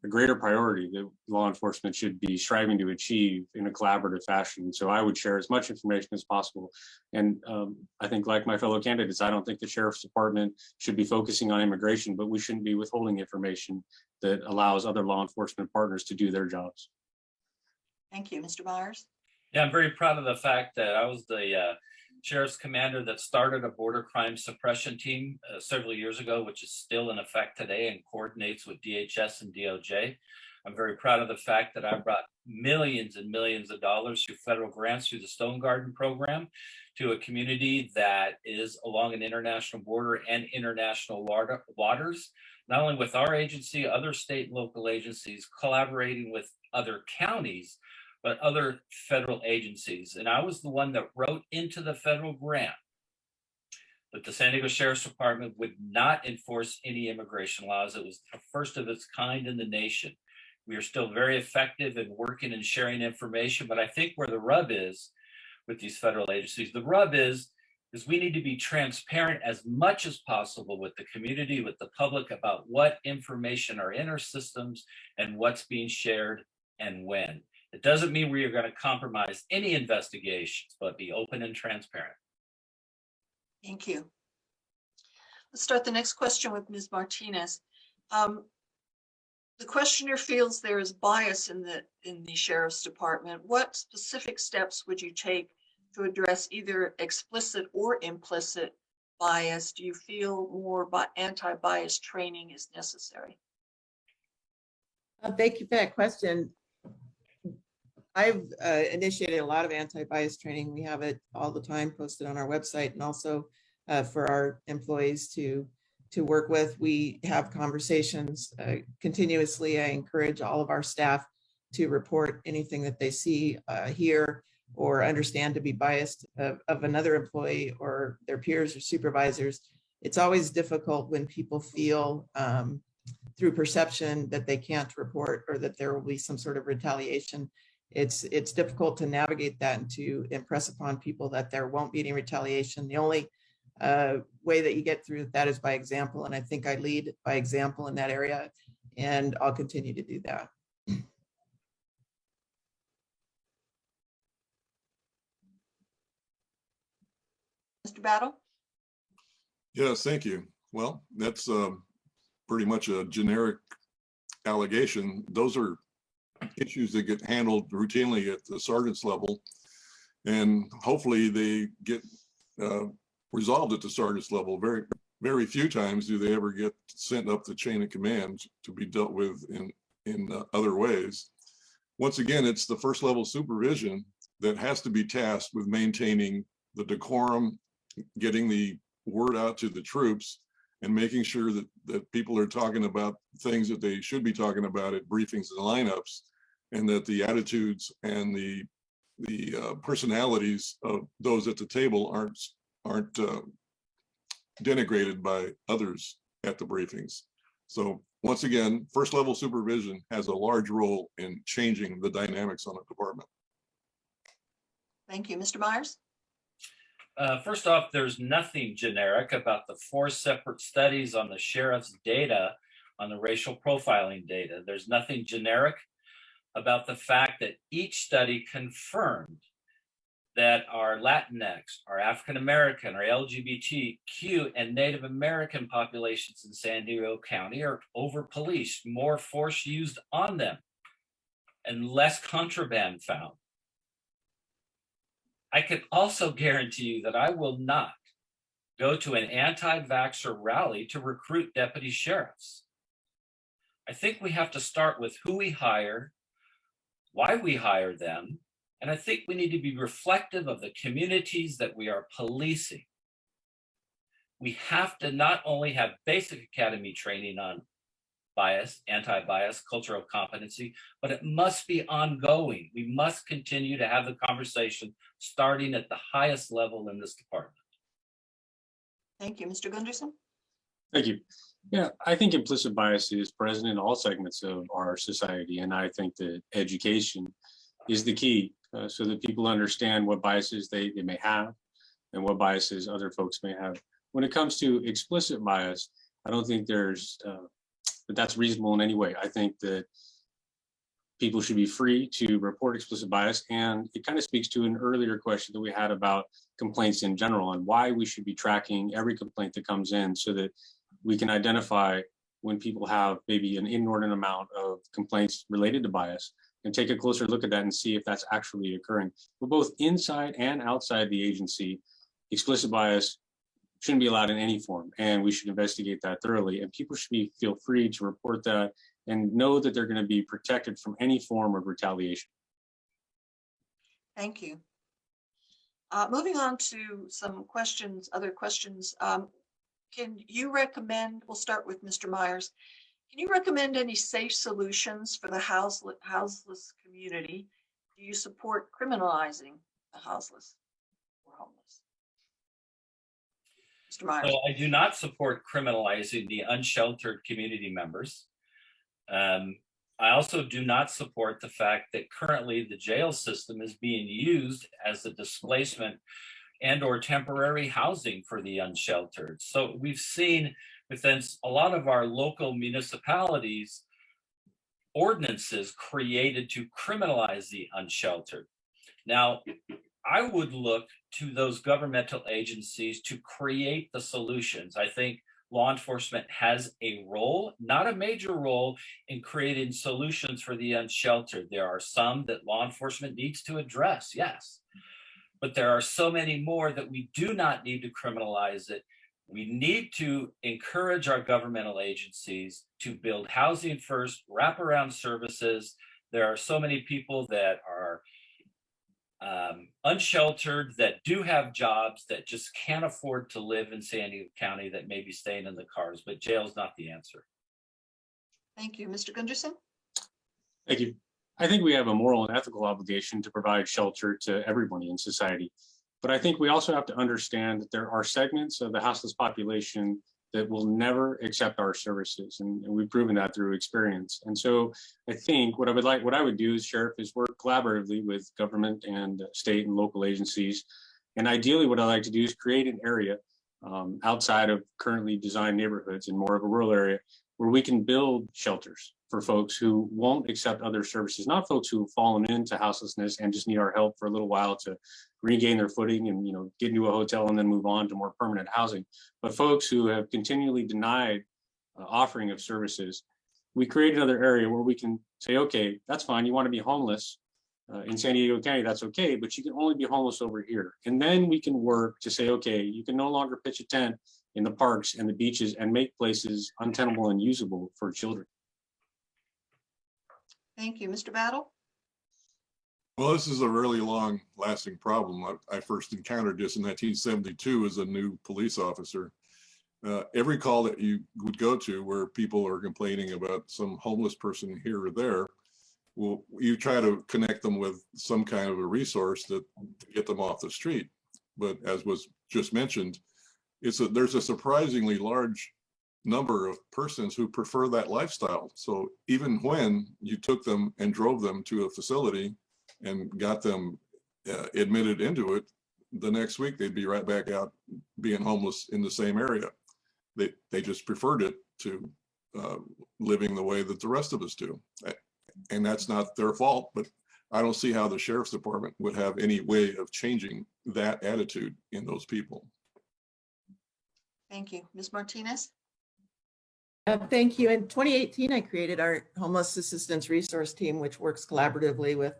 greater priority that law enforcement should be striving to achieve in a collaborative fashion. So I would share as much information as possible. And I think, like my fellow candidates, I don't think the Sheriff's Department should be focusing on immigration, but we shouldn't be withholding information that allows other law enforcement partners to do their jobs. Thank you. Mr. Myers? Yeah, I'm very proud of the fact that I was the sheriff's commander that started a border crime suppression team several years ago, which is still in effect today and coordinates with DHS and DOJ. I'm very proud of the fact that I brought millions and millions of dollars through federal grants through the Stone Garden program to a community that is along an international border and international waters, not only with our agency, other state and local agencies, collaborating with other counties, but other federal agencies. And I was the one that wrote into the federal grant that the San Diego Sheriff's Department would not enforce any immigration laws. It was the first of its kind in the nation. We are still very effective in working and sharing information, but I think where the rub is with these federal agencies, the rub is we need to be transparent as much as possible with the community, with the public about what information are in our systems and what's being shared and when. It doesn't mean we are going to compromise any investigations, but be open and transparent. Thank you. Let's start the next question with Ms. Martinez. The questionnaire feels there is bias in the Sheriff's Department. What specific steps would you take to address either explicit or implicit bias? Do you feel more anti-bias training is necessary? Thank you for that question. I've initiated a lot of anti-bias training. We have it all the time posted on our website, and also for our employees to work with. We have conversations continuously. I encourage all of our staff to report anything that they see, hear, or understand to be biased of another employee or their peers or supervisors. It's always difficult when people feel through perception that they can't report or that there will be some sort of retaliation. It's difficult to navigate that and to impress upon people that there won't be any retaliation. The only way that you get through that is by example, and I think I lead by example in that area, and I'll continue to do that. Mr. Battle? Yes, thank you. Well, that's pretty much a generic allegation. Those are issues that get handled routinely at the sergeant's level, and hopefully they get resolved at the sergeant's level. Very, very few times do they ever get sent up the chain of command to be dealt with in other ways. Once again, it's the first level supervision that has to be tasked with maintaining the decorum, getting the word out to the troops, and making sure that people are talking about things that they should be talking about at briefings and lineups, and that the attitudes and the personalities of those at the table aren't denigrated by others at the briefings. So once again, first level supervision has a large role in changing the dynamics on a department. Thank you. Mr. Myers? First off, there's nothing generic about the 4 separate studies on the sheriff's data on the racial profiling data. There's nothing generic about the fact that each study confirmed that our Latinx, our African American, our LGBTQ, and Native American populations in San Diego County are over-policed, more force used on them, and less contraband found. I can also guarantee you that I will not go to an anti-vaxxer rally to recruit deputy sheriffs. I think we have to start with who we hire, why we hire them, and I think we need to be reflective of the communities that we are policing. We have to not only have basic academy training on bias, anti-bias, cultural competency, but it must be ongoing. We must continue to have the conversation starting at the highest level in this department. Thank you. Mr. Gunderson? Thank you. Yeah, I think implicit bias is present in all segments of our society, and I think that education is the key so that people understand what biases they may have and what biases other folks may have. When it comes to explicit bias, I don't think that's reasonable in any way. I think that people should be free to report explicit bias, and it kind of speaks to an earlier question that we had about complaints in general and why we should be tracking every complaint that comes in so that we can identify when people have maybe an inordinate amount of complaints related to bias and take a closer look at that and see if that's actually occurring. But both inside and outside the agency, explicit bias shouldn't be allowed in any form, and we should investigate that thoroughly. And people should feel free to report that and know that they're going to be protected from any form of retaliation. Thank you. Moving on to some questions, other questions. Can you recommend, we'll start with Mr. Myers. Can you recommend any safe solutions for the houseless community? Do you support criminalizing the houseless or homeless? Mr. Myers. So I do not support criminalizing the unsheltered community members. I also do not support the fact that currently the jail system is being used as a displacement and or temporary housing for the unsheltered. So we've seen within a lot of our local municipalities, ordinances created to criminalize the unsheltered. Now, I would look to those governmental agencies to create the solutions. I think law enforcement has a role, not a major role, in creating solutions for the unsheltered. There are some that law enforcement needs to address, yes. But there are so many more that we do not need to criminalize it. We need to encourage our governmental agencies to build housing first, wraparound services. There are so many people that are unsheltered, that do have jobs, that just can't afford to live in San Diego County, that may be staying in the cars, but jail's not the answer. Thank you. Mr. Gunderson? Thank you. I think we have a moral and ethical obligation to provide shelter to everybody in society. But I think we also have to understand that there are segments of the houseless population that will never accept our services. And we've proven that through experience. And so I think what I would do as sheriff is work collaboratively with government and state and local agencies. And ideally what I like to do is create an area outside of currently designed neighborhoods in more of a rural area where we can build shelters for folks who won't accept other services, not folks who have fallen into houselessness and just need our help for a little while to regain their footing and get into a hotel and then move on to more permanent housing, but folks who have continually denied offering of services. We create another area where we can say, okay, that's fine. You want to be homeless in San Diego County, that's okay, but you can only be homeless over here. And then we can work to say, okay, you can no longer pitch a tent in the parks and the beaches and make places untenable and usable for children. Thank you. Mr. Battle? Well, this is a really long lasting problem. I first encountered this in 1972 as a new police officer. Every call that you would go to where people are complaining about some homeless person here or there, well, you try to connect them with some kind of a resource to get them off the street. But as was just mentioned, there's a surprisingly large number of persons who prefer that lifestyle. So even when you took them and drove them to a facility and got them admitted into it, the next week they'd be right back out being homeless in the same area. They just preferred it to living the way that the rest of us do. And that's not their fault, but I don't see how the sheriff's department would have any way of changing that attitude in those people. Thank you. Ms. Martinez? Thank you. In 2018, I created our Homeless Assistance Resource Team, which works collaboratively with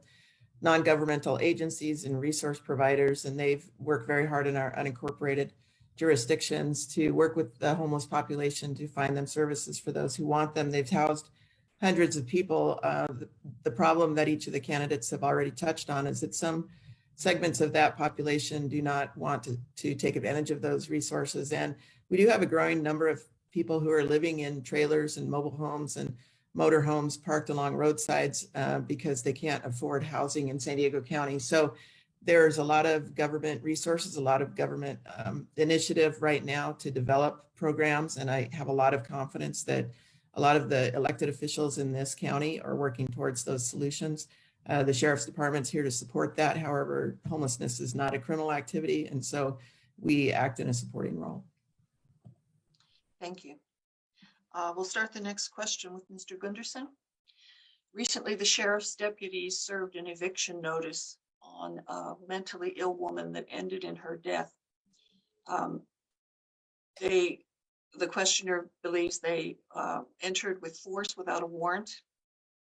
non-governmental agencies and resource providers, and they've worked very hard in our unincorporated jurisdictions to work with the homeless population to find them services for those who want them. They've housed hundreds of people. The problem that each of the candidates have already touched on is that some segments of that population do not want to take advantage of those resources. And we do have a growing number of people who are living in trailers and mobile homes and motor homes parked along roadsides because they can't afford housing in San Diego County. So there's a lot of government resources, a lot of government initiative right now to develop programs. And I have a lot of confidence that a lot of the elected officials in this county are working towards those solutions. The Sheriff's Department's here to support that. However, homelessness is not a criminal activity. And so we act in a supporting role. Thank you. We'll start the next question with Mr. Gunderson. Recently, the sheriff's deputies served an eviction notice on a mentally ill woman that ended in her death. The questioner believes they entered with force without a warrant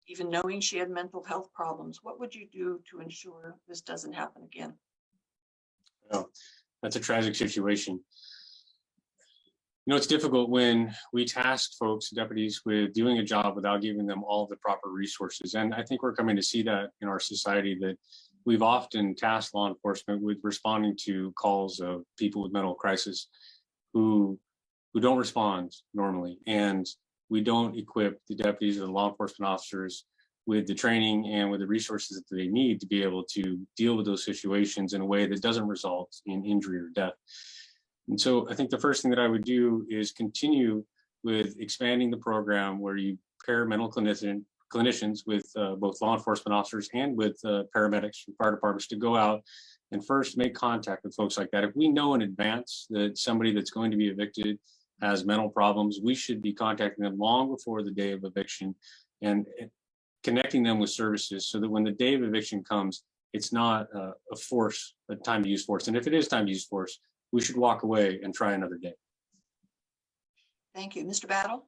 even knowing she had mental health problems. What would you do to ensure this doesn't happen again? Oh, that's a tragic situation. You know, it's difficult when we task folks, deputies, with doing a job without giving them all the proper resources. And I think we're coming to see that in our society, that we've often tasked law enforcement with responding to calls of people with mental crisis who don't respond normally. And we don't equip the deputies or the law enforcement officers with the training and with the resources that they need to be able to deal with those situations in a way that doesn't result in injury or death. And so I think the first thing that I would do is continue with expanding the program where you pair mental clinicians with both law enforcement officers and with paramedics from fire departments to go out and first make contact with folks like that. If we know in advance that somebody that's going to be evicted has mental problems, we should be contacting them long before the day of eviction and connecting them with services so that when the day of eviction comes, it's not a time to use force. And if it is time to use force, we should walk away and try another day. Thank you. Mr. Battle?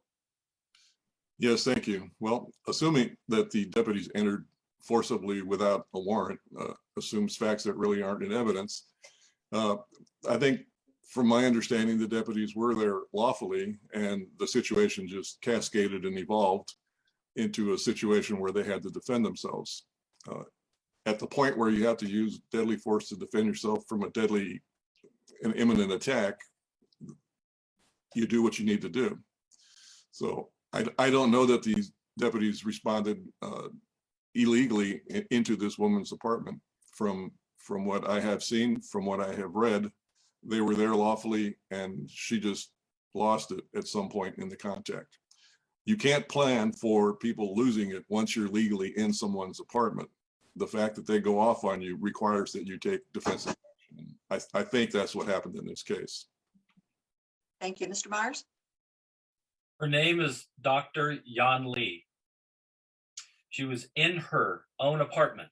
Yes, thank you. Well, assuming that the deputies entered forcibly without a warrant, assumes facts that really aren't in evidence. I think from my understanding, the deputies were there lawfully, and the situation just cascaded and evolved into a situation where they had to defend themselves. At the point where you have to use deadly force to defend yourself from a deadly and imminent attack, you do what you need to do. So I don't know that these deputies responded illegally into this woman's apartment. From what I have seen, from what I have read, they were there lawfully, and she just lost it at some point in the contact. You can't plan for people losing it once you're legally in someone's apartment. The fact that they go off on you requires that you take defensive action. I think that's what happened in this case. Thank you. Mr. Myers? Her name is Dr. Yan Lee. She was in her own apartment,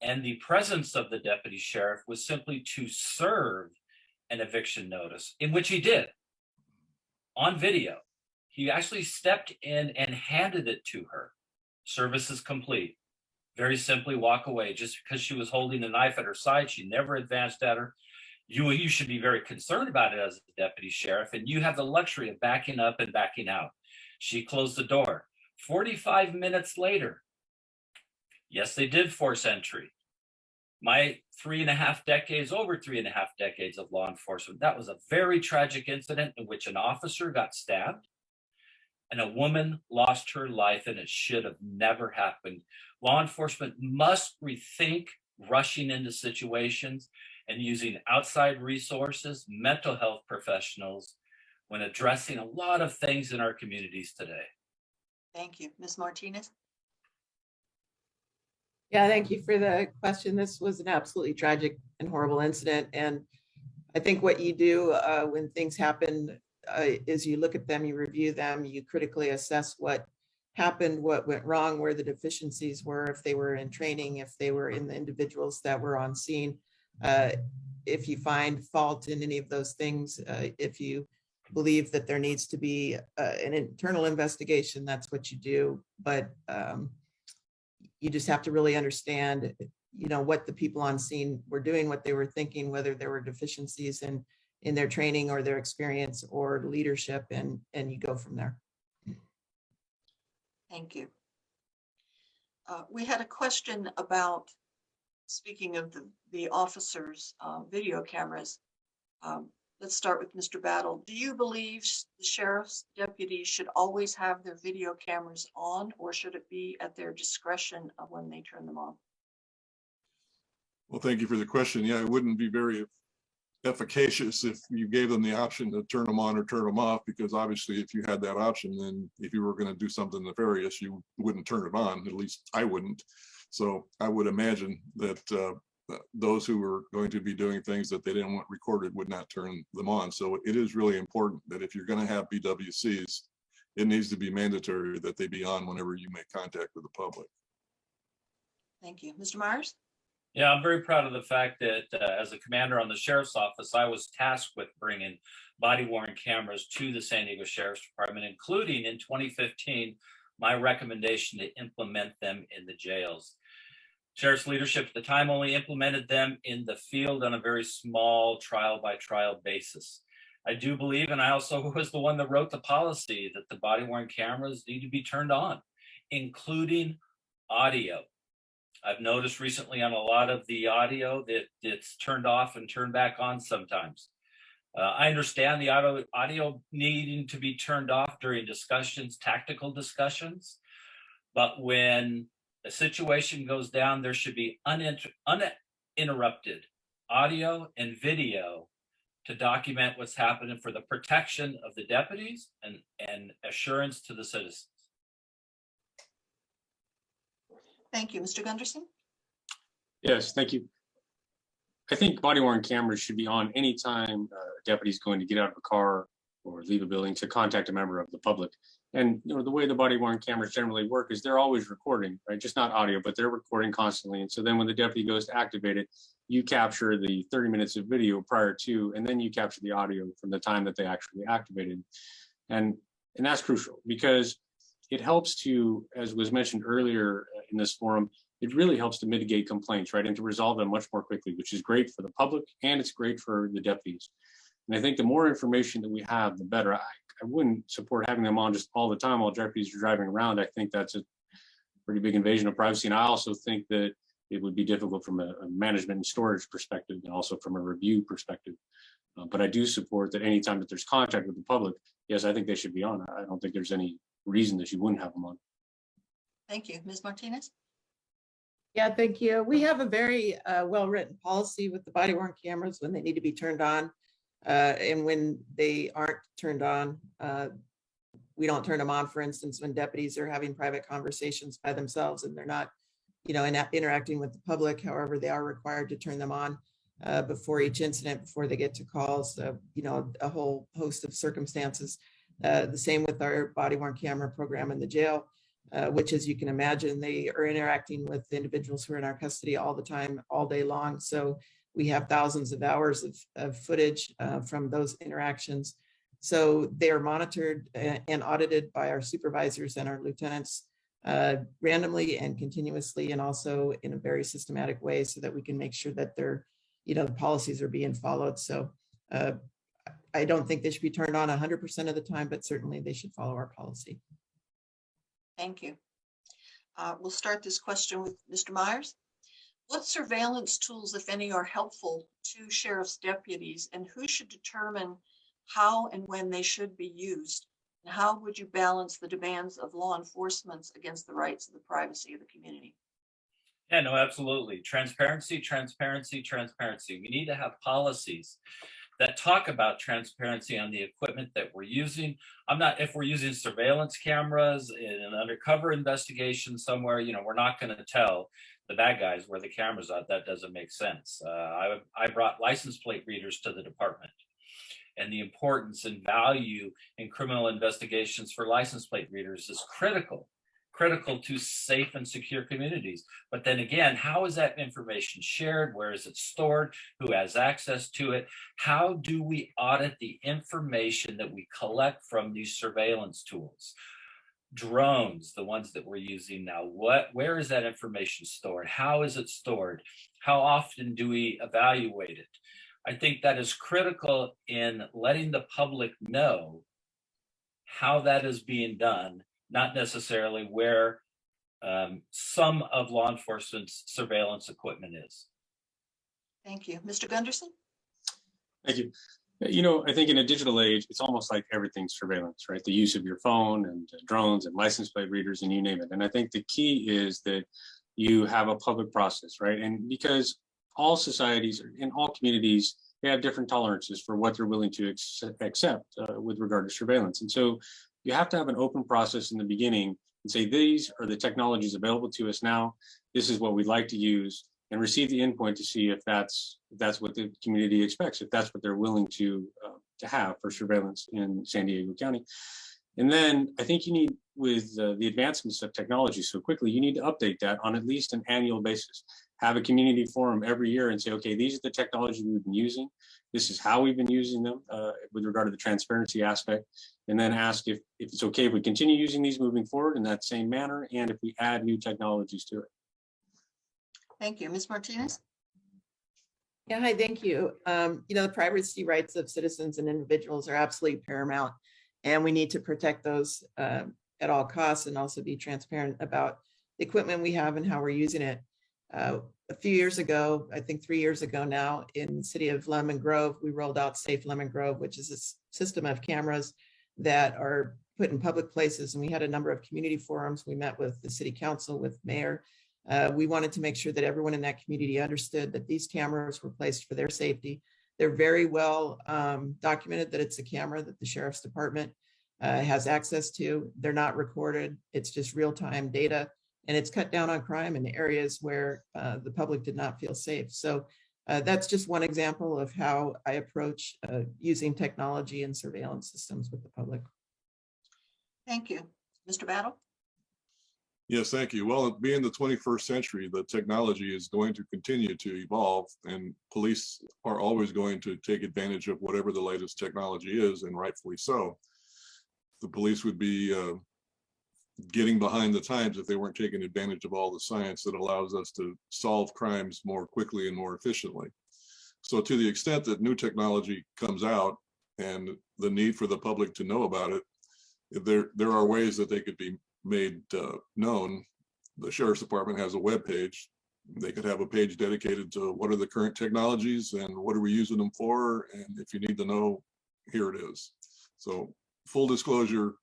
and the presence of the deputy sheriff was simply to serve an eviction notice, in which he did on video. He actually stepped in and handed it to her. Service is complete. Very simply walk away. Just because she was holding a knife at her side, she never advanced at her. You should be very concerned about it as a deputy sheriff, and you have the luxury of backing up and backing out. She closed the door. 45 minutes later, yes, they did force entry. My over 3.5 decades of law enforcement, that was a very tragic incident in which an officer got stabbed and a woman lost her life, and it should have never happened. Law enforcement must rethink rushing into situations and using outside resources, mental health professionals, when addressing a lot of things in our communities today. Thank you. Ms. Martinez? Yeah, thank you for the question. This was an absolutely tragic and horrible incident. And I think what you do when things happen is you look at them, you review them, you critically assess what happened, what went wrong, where the deficiencies were, if they were in training, if they were in the individuals that were on scene. If you find fault in any of those things, if you believe that there needs to be an internal investigation, that's what you do. But you just have to really understand, what the people on scene were doing, what they were thinking, whether there were deficiencies in their training or their experience or leadership, and you go from there. Thank you. We had a question about, speaking of the officers' video cameras. Let's start with Mr. Battle. Do you believe the sheriff's deputies should always have their video cameras on, or should it be at their discretion of when they turn them on? Well, thank you for the question. Yeah, it wouldn't be very efficacious if you gave them the option to turn them on or turn them off, because obviously if you had that option, then if you were going to do something nefarious, you wouldn't turn it on. At least I wouldn't. So I would imagine that those who were going to be doing things that they didn't want recorded would not turn them on. So it is really important that if you're going to have BWCs, it needs to be mandatory that they be on whenever you make contact with the public. Thank you. Mr. Myers? Yeah, I'm very proud of the fact that as a commander on the sheriff's office, I was tasked with bringing body-worn cameras to the San Diego Sheriff's Department, including in 2015, my recommendation to implement them in the jails. Sheriff's leadership at the time only implemented them in the field on a very small trial-by-trial basis. I do believe, and I also was the one that wrote the policy, that the body-worn cameras need to be turned on, including audio. I've noticed recently on a lot of the audio that it's turned off and turned back on sometimes. I understand the audio needing to be turned off during discussions, tactical discussions, but when a situation goes down, there should be uninterrupted audio and video to document what's happening for the protection of the deputies and assurance to the citizens. Thank you. Mr. Gunderson? Yes, thank you. I think body-worn cameras should be on anytime a deputy is going to get out of a car or leave a building to contact a member of the public. And the way the body-worn cameras generally work is they're always recording, right? Just not audio, but they're recording constantly. And so then when the deputy goes to activate it, you capture the 30 minutes of video prior to, and then you capture the audio from the time that they actually activated. And that's crucial because it helps to, as was mentioned earlier in this forum, it really helps to mitigate complaints, right? And to resolve them much more quickly, which is great for the public and it's great for the deputies. And I think the more information that we have, the better. I wouldn't support having them on just all the time while deputies are driving around. I think that's a pretty big invasion of privacy. And I also think that it would be difficult from a management and storage perspective and also from a review perspective. But I do support that anytime that there's contact with the public, yes, I think they should be on. I don't think there's any reason that you wouldn't have them on. Thank you. Ms. Martinez? Yeah, thank you. We have a very well-written policy with the body-worn cameras when they need to be turned on. And when they aren't turned on, we don't turn them on. For instance, when deputies are having private conversations by themselves and they're not, interacting with the public, however, they are required to turn them on before each incident, before they get to calls, a whole host of circumstances. The same with our body-worn camera program in the jail, which, as you can imagine, they are interacting with individuals who are in our custody all the time, all day long. So we have thousands of hours of footage from those interactions. So they are monitored and audited by our supervisors and our lieutenants randomly and continuously, and also in a very systematic way so that we can make sure that the policies are being followed. So I don't think they should be turned on 100% of the time, but certainly they should follow our policy. Thank you. We'll start this question with Mr. Myers. What surveillance tools, if any, are helpful to sheriff's deputies, and who should determine how and when they should be used? And how would you balance the demands of law enforcement against the rights of the privacy of the community? Yeah, no, absolutely. Transparency, transparency, transparency. We need to have policies that talk about transparency on the equipment that we're using. If we're using surveillance cameras in an undercover investigation somewhere, we're not going to tell the bad guys where the cameras are. That doesn't make sense. I brought license plate readers to the department, and the importance and value in criminal investigations for license plate readers is critical to safe and secure communities. But then again, how is that information shared? Where is it stored? Who has access to it? How do we audit the information that we collect from these surveillance tools? Drones, the ones that we're using now, where is that information stored? How is it stored? How often do we evaluate it? I think that is critical in letting the public know how that is being done, not necessarily where some of law enforcement's surveillance equipment is. Thank you. Mr. Gunderson? Thank you. I think in a digital age, it's almost like everything's surveillance, right? The use of your phone and drones and license plate readers and you name it. And I think the key is that you have a public process, right? And because all societies in all communities, they have different tolerances for what they're willing to accept with regard to surveillance. And so you have to have an open process in the beginning and say, these are the technologies available to us now. This is what we'd like to use, and receive the endpoint to see if that's what the community expects, if that's what they're willing to have for surveillance in San Diego County. And then I think you need, with the advancements of technology so quickly, you need to update that on at least an annual basis. have a community forum every year and say, okay, these are the technologies we've been using. This is how we've been using them with regard to the transparency aspect. And then ask if it's okay if we continue using these moving forward in that same manner, and if we add new technologies to it. Thank you. Ms. Martinez? Yeah, hi, thank you. The privacy rights of citizens and individuals are absolutely paramount, and we need to protect those at all costs and also be transparent about the equipment we have and how we're using it. A few years ago, I think 3 years ago now, in the city of Lemon Grove, we rolled out Safe Lemon Grove, which is a system of cameras that are put in public places. And we had a number of community forums. We met with the city council, with mayor. We wanted to make sure that everyone in that community understood that these cameras were placed for their safety. They're very well documented that it's a camera that the sheriff's department has access to. They're not recorded. It's just real-time data. And it's cut down on crime in areas where the public did not feel safe. So that's just one example of how I approach using technology and surveillance systems with the public. Thank you. Mr. Battle? Yes, thank you. Well, being the 21st century, the technology is going to continue to evolve, and police are always going to take advantage of whatever the latest technology is, and rightfully so. The police would be getting behind the times if they weren't taking advantage of all the science that allows us to solve crimes more quickly and more efficiently. So to the extent that new technology comes out and the need for the public to know about it, there are ways that they could be made known. The sheriff's department has a web page. They could have a page dedicated to what are the current technologies and what are we using them for, and if you need to know, here it is. So full disclosure,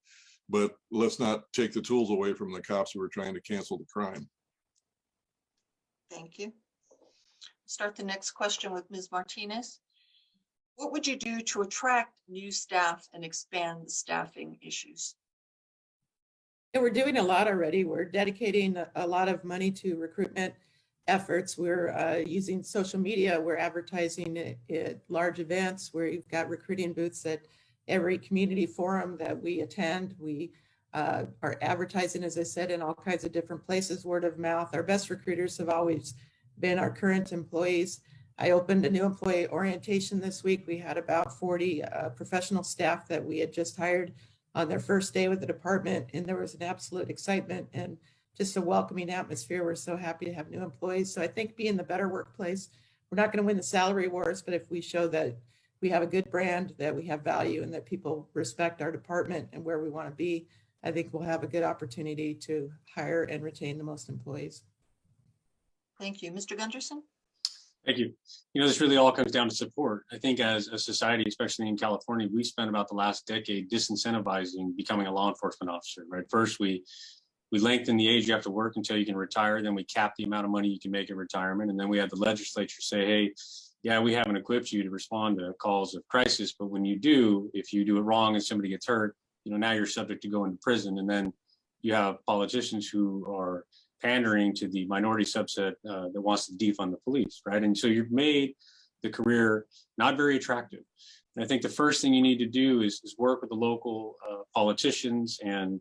but let's not take the tools away from the cops who are trying to cancel the crime. Thank you. Start the next question with Ms. Martinez. What would you do to attract new staff and expand the staffing issues? And we're doing a lot already. We're dedicating a lot of money to recruitment efforts. We're using social media. We're advertising at large events. We've got recruiting booths at every community forum that we attend. We are advertising, as I said, in all kinds of different places, word of mouth. Our best recruiters have always been our current employees. I opened a new employee orientation this week. We had about 40 professional staff that we had just hired on their first day with the department, and there was an absolute excitement and just a welcoming atmosphere. We're so happy to have new employees. So I think being the better workplace, we're not going to win the salary wars, but if we show that we have a good brand, that we have value, and that people respect our department and where we want to be, I think we'll have a good opportunity to hire and retain the most employees. Thank you. Mr. Gunderson? Thank you. This really all comes down to support. I think as a society, especially in California, we spent about the last decade disincentivizing becoming a law enforcement officer, right? First, we lengthen the age you have to work until you can retire. Then we cap the amount of money you can make in retirement. And then we had the legislature say, hey, yeah, we haven't equipped you to respond to calls of crisis, but when you do, if you do it wrong and somebody gets hurt, now you're subject to go into prison. And then you have politicians who are pandering to the minority subset that wants to defund the police, right? And so you've made the career not very attractive. And I think the first thing you need to do is work with the local politicians and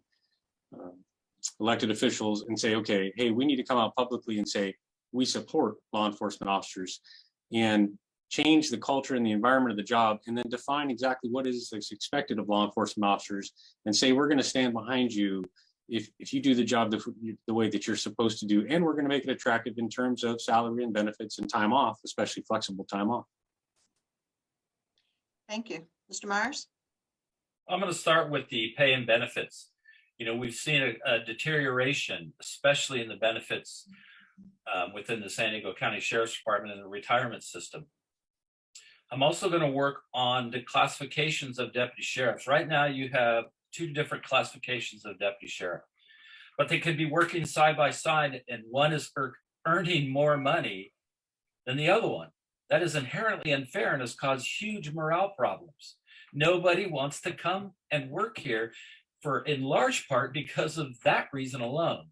elected officials and say, okay, hey, we need to come out publicly and say, we support law enforcement officers, and change the culture and the environment of the job, and then define exactly what is expected of law enforcement officers and say, we're going to stand behind you if you do the job the way that you're supposed to do, and we're going to make it attractive in terms of salary and benefits and time off, especially flexible time off. Thank you. Mr. Myers? I'm going to start with the pay and benefits. We've seen a deterioration, especially in the benefits within the San Diego County Sheriff's Department and the retirement system. I'm also going to work on the classifications of deputy sheriffs. Right now, you have 2 different classifications of deputy sheriff, but they could be working side by side, and one is earning more money than the other one. That is inherently unfair and has caused huge morale problems. Nobody wants to come and work here in large part because of that reason alone.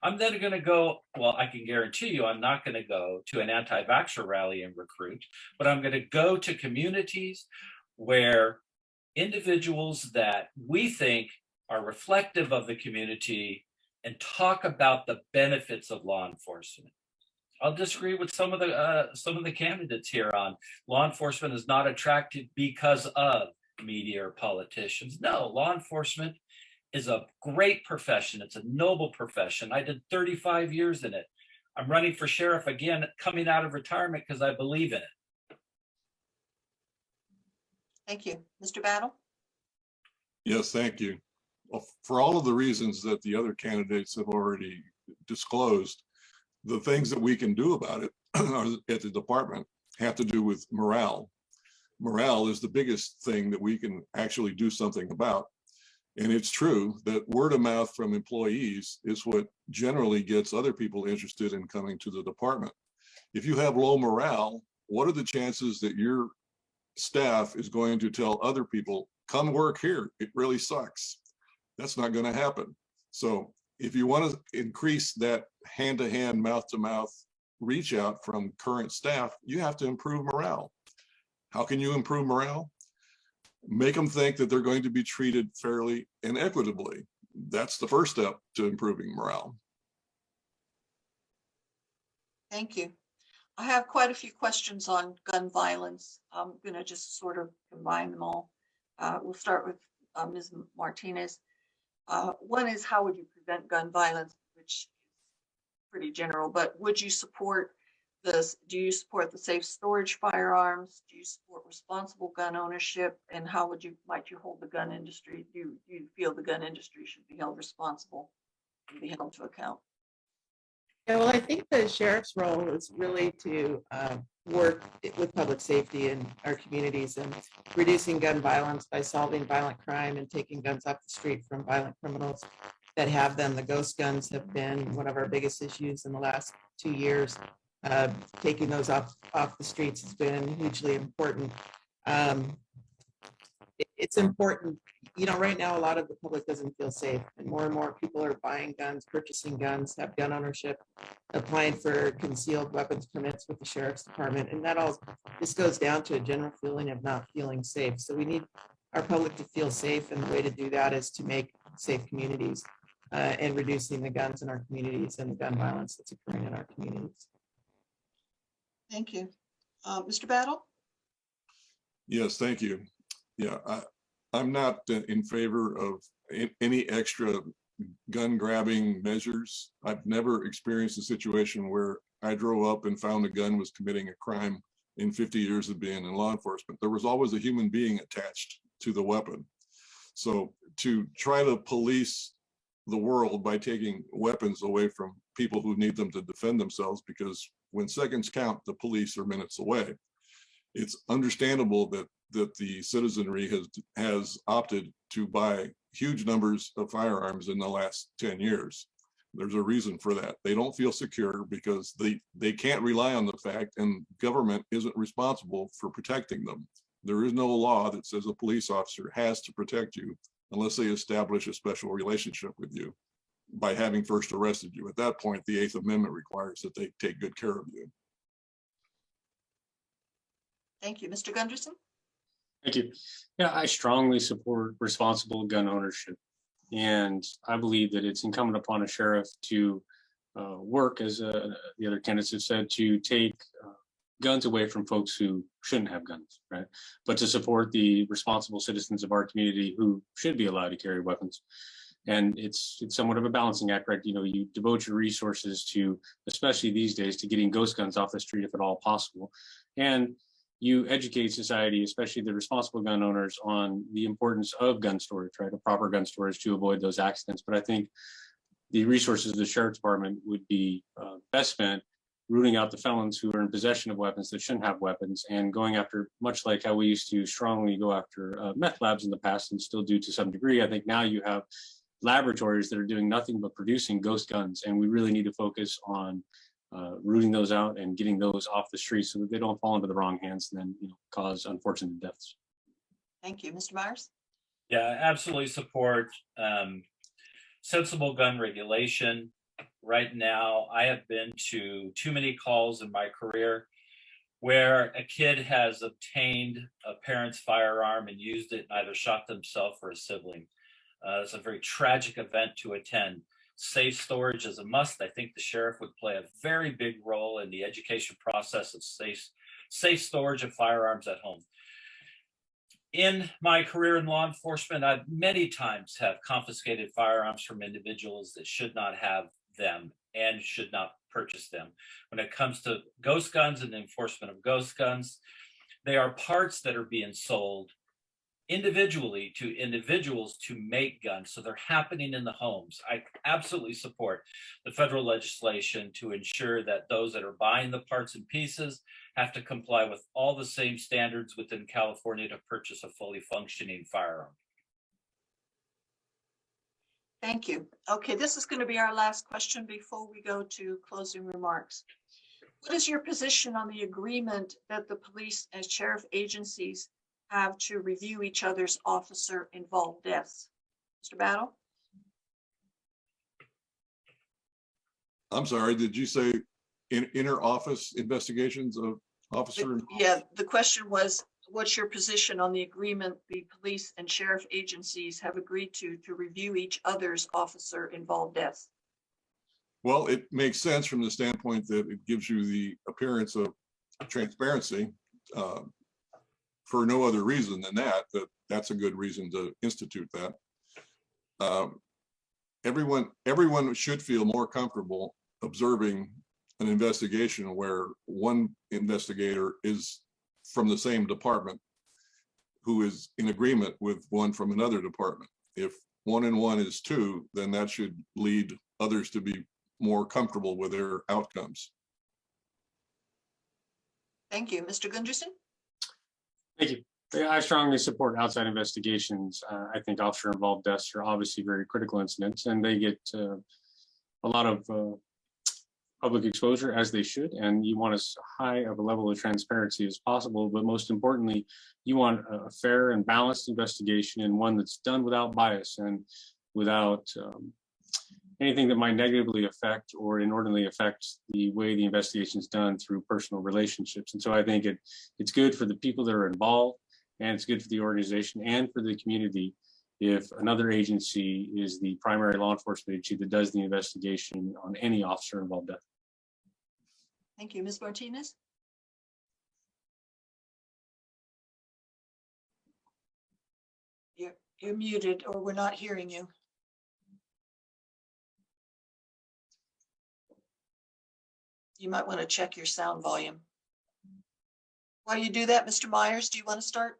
I'm then going to go, well, I can guarantee you I'm not going to go to an anti-vaxxer rally and recruit, but I'm going to go to communities where individuals that we think are reflective of the community and talk about the benefits of law enforcement. I'll disagree with some of the candidates here on law enforcement is not attracted because of media or politicians. No, law enforcement is a great profession. It's a noble profession. I did 35 years in it. I'm running for sheriff again, coming out of retirement because I believe in it. Thank you. Mr. Battle? Yes, thank you. Well, for all of the reasons that the other candidates have already disclosed, the things that we can do about it at the department have to do with morale. Morale is the biggest thing that we can actually do something about. And it's true that word of mouth from employees is what generally gets other people interested in coming to the department. If you have low morale, what are the chances that your staff is going to tell other people, come work here, it really sucks? That's not going to happen. So if you want to increase that hand-to-hand, mouth-to-mouth reach out from current staff, you have to improve morale. How can you improve morale? Make them think that they're going to be treated fairly and equitably. That's the first step to improving morale. Thank you. I have quite a few questions on gun violence. I'm going to just sort of combine them all. We'll start with Ms. Martinez. One is, how would you prevent gun violence, which is pretty general, but would you support this? Do you support the safe storage firearms? Do you support responsible gun ownership? And how might you hold the gun industry? Do you feel the gun industry should be held responsible and be held to account? Yeah, well, I think the sheriff's role is really to work with public safety in our communities and reducing gun violence by solving violent crime and taking guns off the street from violent criminals that have them. The ghost guns have been one of our biggest issues in the last 2 years. Taking those off the streets has been hugely important. It's important, you know, right now a lot of the public doesn't feel safe, and more people are buying guns, purchasing guns, have gun ownership, applying for concealed weapons permits with the sheriff's department, and this goes down to a general feeling of not feeling safe. So we need our public to feel safe, and the way to do that is to make safe communities and reducing the guns in our communities and the gun violence that's occurring in our communities. Thank you. Mr. Battle? Yes, thank you. Yeah, I'm not in favor of any extra gun grabbing measures. I've never experienced a situation where I drove up and found a gun was committing a crime in 50 years of being in law enforcement. There was always a human being attached to the weapon. So to try to police the world by taking weapons away from people who need them to defend themselves, because when seconds count, the police are minutes away. It's understandable that the citizenry has opted to buy huge numbers of firearms in the last 10 years. There's a reason for that. They don't feel secure because they can't rely on the fact, and government isn't responsible for protecting them. There is no law that says a police officer has to protect you unless they establish a special relationship with you by having first arrested you. At that point, the 8th Amendment requires that they take good care of you. Thank you. Mr. Gunderson? Thank you. Yeah, I strongly support responsible gun ownership. And I believe that it's incumbent upon a sheriff to work, as the other candidates have said, to take guns away from folks who shouldn't have guns, right? But to support the responsible citizens of our community who should be allowed to carry weapons. And it's somewhat of a balancing act, right? You know, you devote your resources to, especially these days, to getting ghost guns off the street if at all possible. And you educate society, especially the responsible gun owners, on the importance of gun storage, right? A proper gun storage to avoid those accidents. But I think the resources of the sheriff's department would be best spent rooting out the felons who are in possession of weapons that shouldn't have weapons, and going after, much like how we used to strongly go after meth labs in the past and still do to some degree. I think now you have laboratories that are doing nothing but producing ghost guns, and we really need to focus on rooting those out and getting those off the street so that they don't fall into the wrong hands and then, you know, cause unfortunate deaths. Thank you. Mr. Myers? Yeah, I absolutely support sensible gun regulation. Right now, I have been to too many calls in my career where a kid has obtained a parent's firearm and used it and either shot themselves or a sibling. It's a very tragic event to attend. safe storage is a must. I think the sheriff would play a very big role in the education process of safe storage of firearms at home. In my career in law enforcement, I've many times have confiscated firearms from individuals that should not have them and should not purchase them. When it comes to ghost guns and the enforcement of ghost guns, they are parts that are being sold individually to individuals to make guns. So they're happening in the homes. I absolutely support the federal legislation to ensure that those that are buying the parts and pieces have to comply with all the same standards within California to purchase a fully functioning firearm. Thank you. Okay, this is going to be our last question before we go to closing remarks. What is your position on the agreement that the police and sheriff agencies have to review each other's officer-involved deaths? Mr. Battle? I'm sorry, did you say inter-office investigations of officer? Yeah, the question was, what's your position on the agreement the police and sheriff agencies have agreed to review each other's officer-involved deaths? Well, it makes sense from the standpoint that it gives you the appearance of transparency. For no other reason than that's a good reason to institute that. Everyone should feel more comfortable observing an investigation where one investigator is from the same department who is in agreement with one from another department. If 1 and 1 is 2, then that should lead others to be more comfortable with their outcomes. Thank you. Mr. Gunderson? Thank you. Yeah, I strongly support outside investigations. I think officer-involved deaths are obviously very critical incidents, and they get a lot of public exposure, as they should, and you want as high of a level of transparency as possible, but most importantly, you want a fair and balanced investigation, and one that's done without bias and without anything that might negatively affect or inordinately affect the way the investigation is done through personal relationships. And so I think it's good for the people that are involved, and it's good for the organization and for the community if another agency is the primary law enforcement agency that does the investigation on any officer involved death. Thank you. Ms. Martinez? You're muted, or we're not hearing you. You might want to check your sound volume. While you do that, Mr. Myers, do you want to start?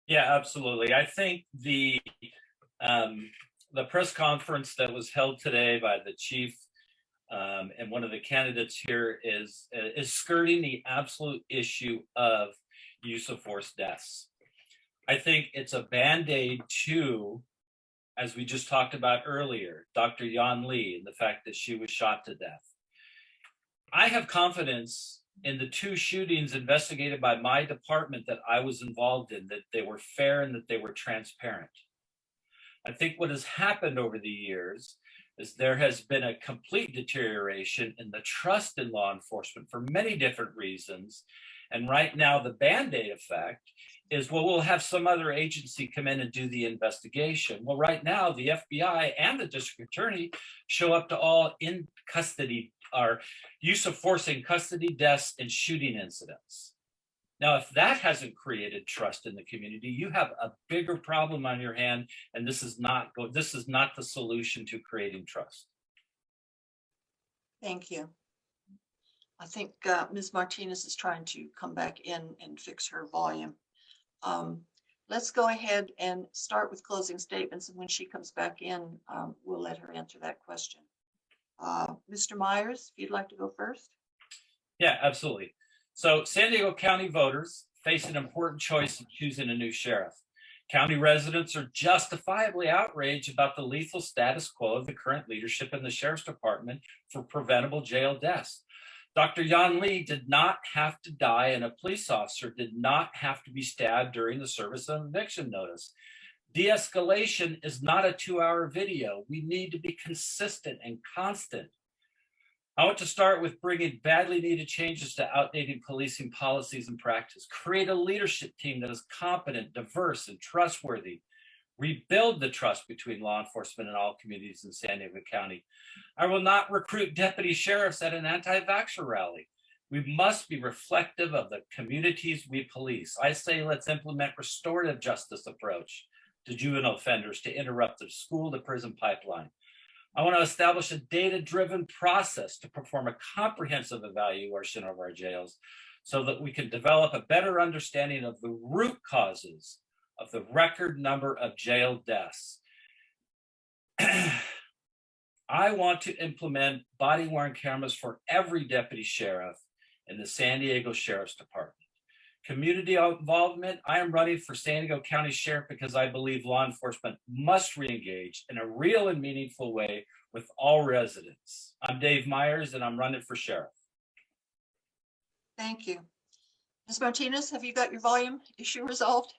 Yeah, absolutely. I think the press conference that was held today by the chief and one of the candidates here is skirting the absolute issue of use of force deaths. I think it's a band-aid to, as we just talked about earlier, Dr. Yan Lee and the fact that she was shot to death. I have confidence in the 2 shootings investigated by my department that I was involved in, that they were fair and that they were transparent. I think what has happened over the years is there has been a complete deterioration in the trust in law enforcement for many different reasons. And right now, the Band-Aid effect is, well, we'll have some other agency come in and do the investigation. Well, right now, the FBI and the district attorney show up to all in custody or use of force in custody deaths and shooting incidents. Now, if that hasn't created trust in the community, you have a bigger problem on your hand, and this is not the solution to creating trust. Thank you. I think Ms. Martinez is trying to come back in and fix her volume. Let's go ahead and start with closing statements, and when she comes back in, we'll let her answer that question. Mr. Myers, if you'd like to go first. Yeah, absolutely. So San Diego County voters face an important choice in choosing a new sheriff. County residents are justifiably outraged about the lethal status quo of the current leadership in the Sheriff's Department for preventable jail deaths. Dr. Yan Lee did not have to die, and a police officer did not have to be stabbed during the service of an eviction notice. De-escalation is not a 2-hour video. We need to be consistent and constant. I want to start with bringing badly needed changes to outdated policing policies and practice. Create a leadership team that is competent, diverse, and trustworthy. rebuild the trust between law enforcement and all communities in San Diego County. I will not recruit deputy sheriffs at an anti-vaxxer rally. We must be reflective of the communities we police. I say let's implement restorative justice approach to juvenile offenders to interrupt the school to prison pipeline. I want to establish a data-driven process to perform a comprehensive evaluation of our jails so that we can develop a better understanding of the root causes of the record number of jail deaths. I want to implement body-worn cameras for every deputy sheriff in the San Diego Sheriff's Department. Community involvement, I am running for San Diego County Sheriff because I believe law enforcement must re-engage in a real and meaningful way with all residents. I'm Dave Myers and I'm running for sheriff. Thank you. Ms. Martinez, have you got your volume issue resolved?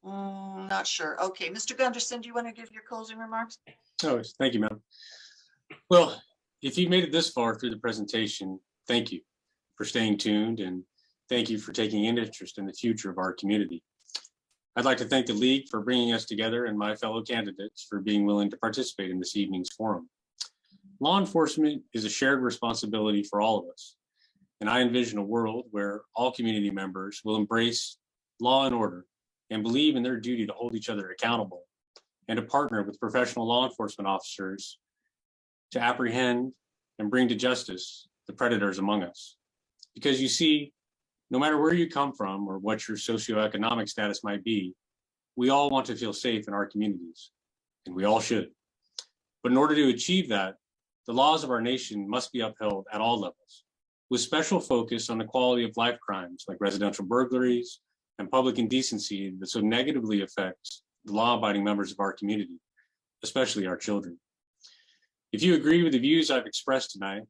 Not sure. Okay, Mr. Gunderson, do you want to give your closing remarks? Oh, thank you, ma'am. Well, if you made it this far through the presentation, thank you for staying tuned and thank you for taking an interest in the future of our community. I'd like to thank the League for bringing us together and my fellow candidates for being willing to participate in this evening's forum. Law enforcement is a shared responsibility for all of us, and I envision a world where all community members will embrace law and order and believe in their duty to hold each other accountable and to partner with professional law enforcement officers to apprehend and bring to justice the predators among us. Because you see, no matter where you come from or what your socioeconomic status might be, we all want to feel safe in our communities, and we all should. But in order to achieve that, the laws of our nation must be upheld at all levels, with special focus on the quality of life crimes like residential burglaries and public indecency that so negatively affects the law-abiding members of our community, especially our children. If you agree with the views I've expressed tonight,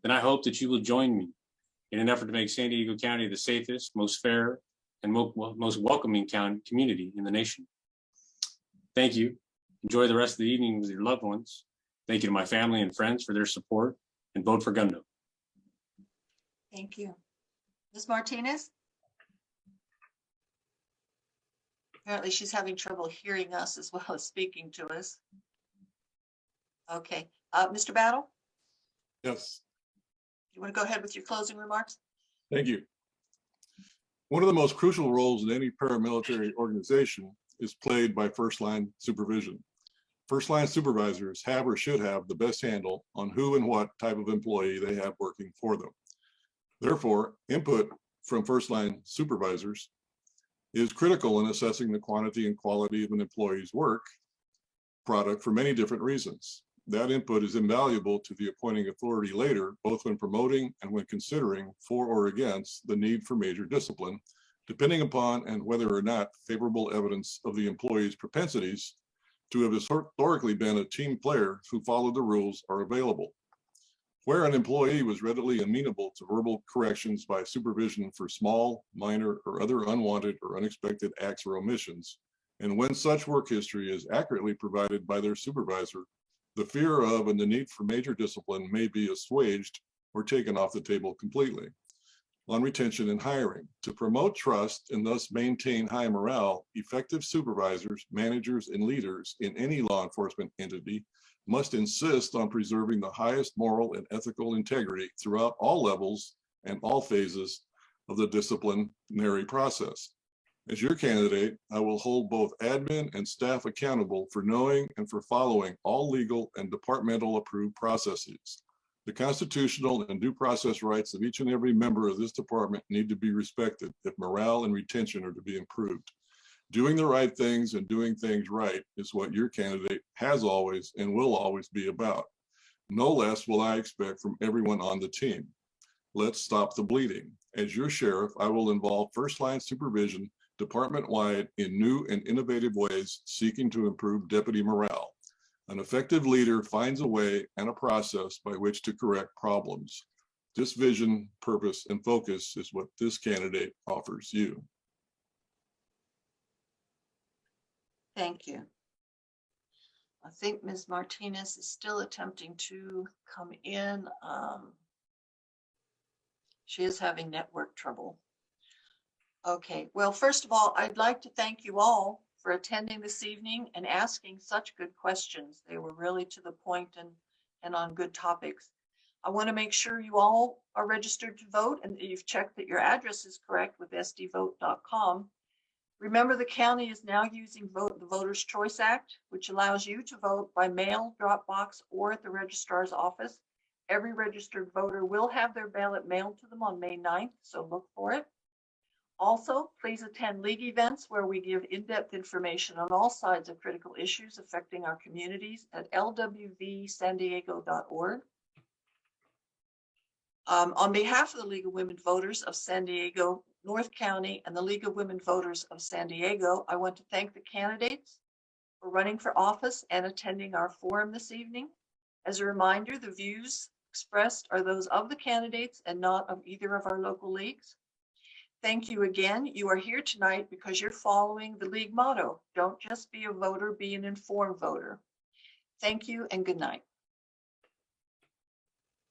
then I hope that you will join me in an effort to make San Diego County the safest, most fair, and most welcoming community in the nation. Thank you. Enjoy the rest of the evening with your loved ones. Thank you to my family and friends for their support, and vote for Gundo. Thank you. Ms. Martinez? Apparently she's having trouble hearing us as well as speaking to us. Okay, Mr. Battle, Yes, you want to go ahead with your closing remarks? thank you. One of the most crucial roles in any paramilitary organization is played by first-line supervision. First-line supervisors have or should have the best handle on who and what type of employee they have working for them. Therefore, input from first-line supervisors is critical in assessing the quantity and quality of an employee's work product for many different reasons. That input is invaluable to the appointing authority later, both when promoting and when considering for or against the need for major discipline, depending upon and whether or not favorable evidence of the employee's propensities to have historically been a team player who followed the rules are available. Where an employee was readily amenable to verbal corrections by supervision for small, minor, or other unwanted or unexpected acts or omissions, and when such work history is accurately provided by their supervisor, the fear of and the need for major discipline may be assuaged or taken off the table completely. On retention and hiring, to promote trust and thus maintain high morale, effective supervisors, managers, and leaders in any law enforcement entity must insist on preserving the highest moral and ethical integrity throughout all levels and all phases of the disciplinary process. As your candidate, I will hold both admin and staff accountable for knowing and for following all legal and departmental approved processes. The constitutional and due process rights of each and every member of this department need to be respected if morale and retention are to be improved. Doing the right things and doing things right is what your candidate has always and will always be about. No less will I expect from everyone on the team. Let's stop the bleeding. As your sheriff, I will involve first-line supervision department-wide in new and innovative ways, seeking to improve deputy morale. An effective leader finds a way and a process by which to correct problems. This vision, purpose, and focus is what this candidate offers you. Thank you. I think Ms. Martinez is still attempting to come in. She is having network trouble. Okay, well, first of all, I'd like to thank you all for attending this evening and asking such good questions. They were really to the point and on good topics. I want to make sure you all are registered to vote and that you've checked that your address is correct with sdvote.com. Remember, the county is now using the Voters' Choice Act, which allows you to vote by mail, drop box, or at the registrar's office. Every registered voter will have their ballot mailed to them on May 9th, so look for it. Also, please attend league events where we give in-depth information on all sides of critical issues affecting our communities at lwvsandiego.org. On behalf of the League of Women Voters of San Diego, North County, and the League of Women Voters of San Diego, I want to thank the candidates for running for office and attending our forum this evening. As a reminder, the views expressed are those of the candidates and not of either of our local leagues. Thank you again. You are here tonight because you're following the league motto. Don't just be a voter, be an informed voter. Thank you and good night.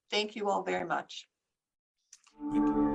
Thank you all very much. Thank you.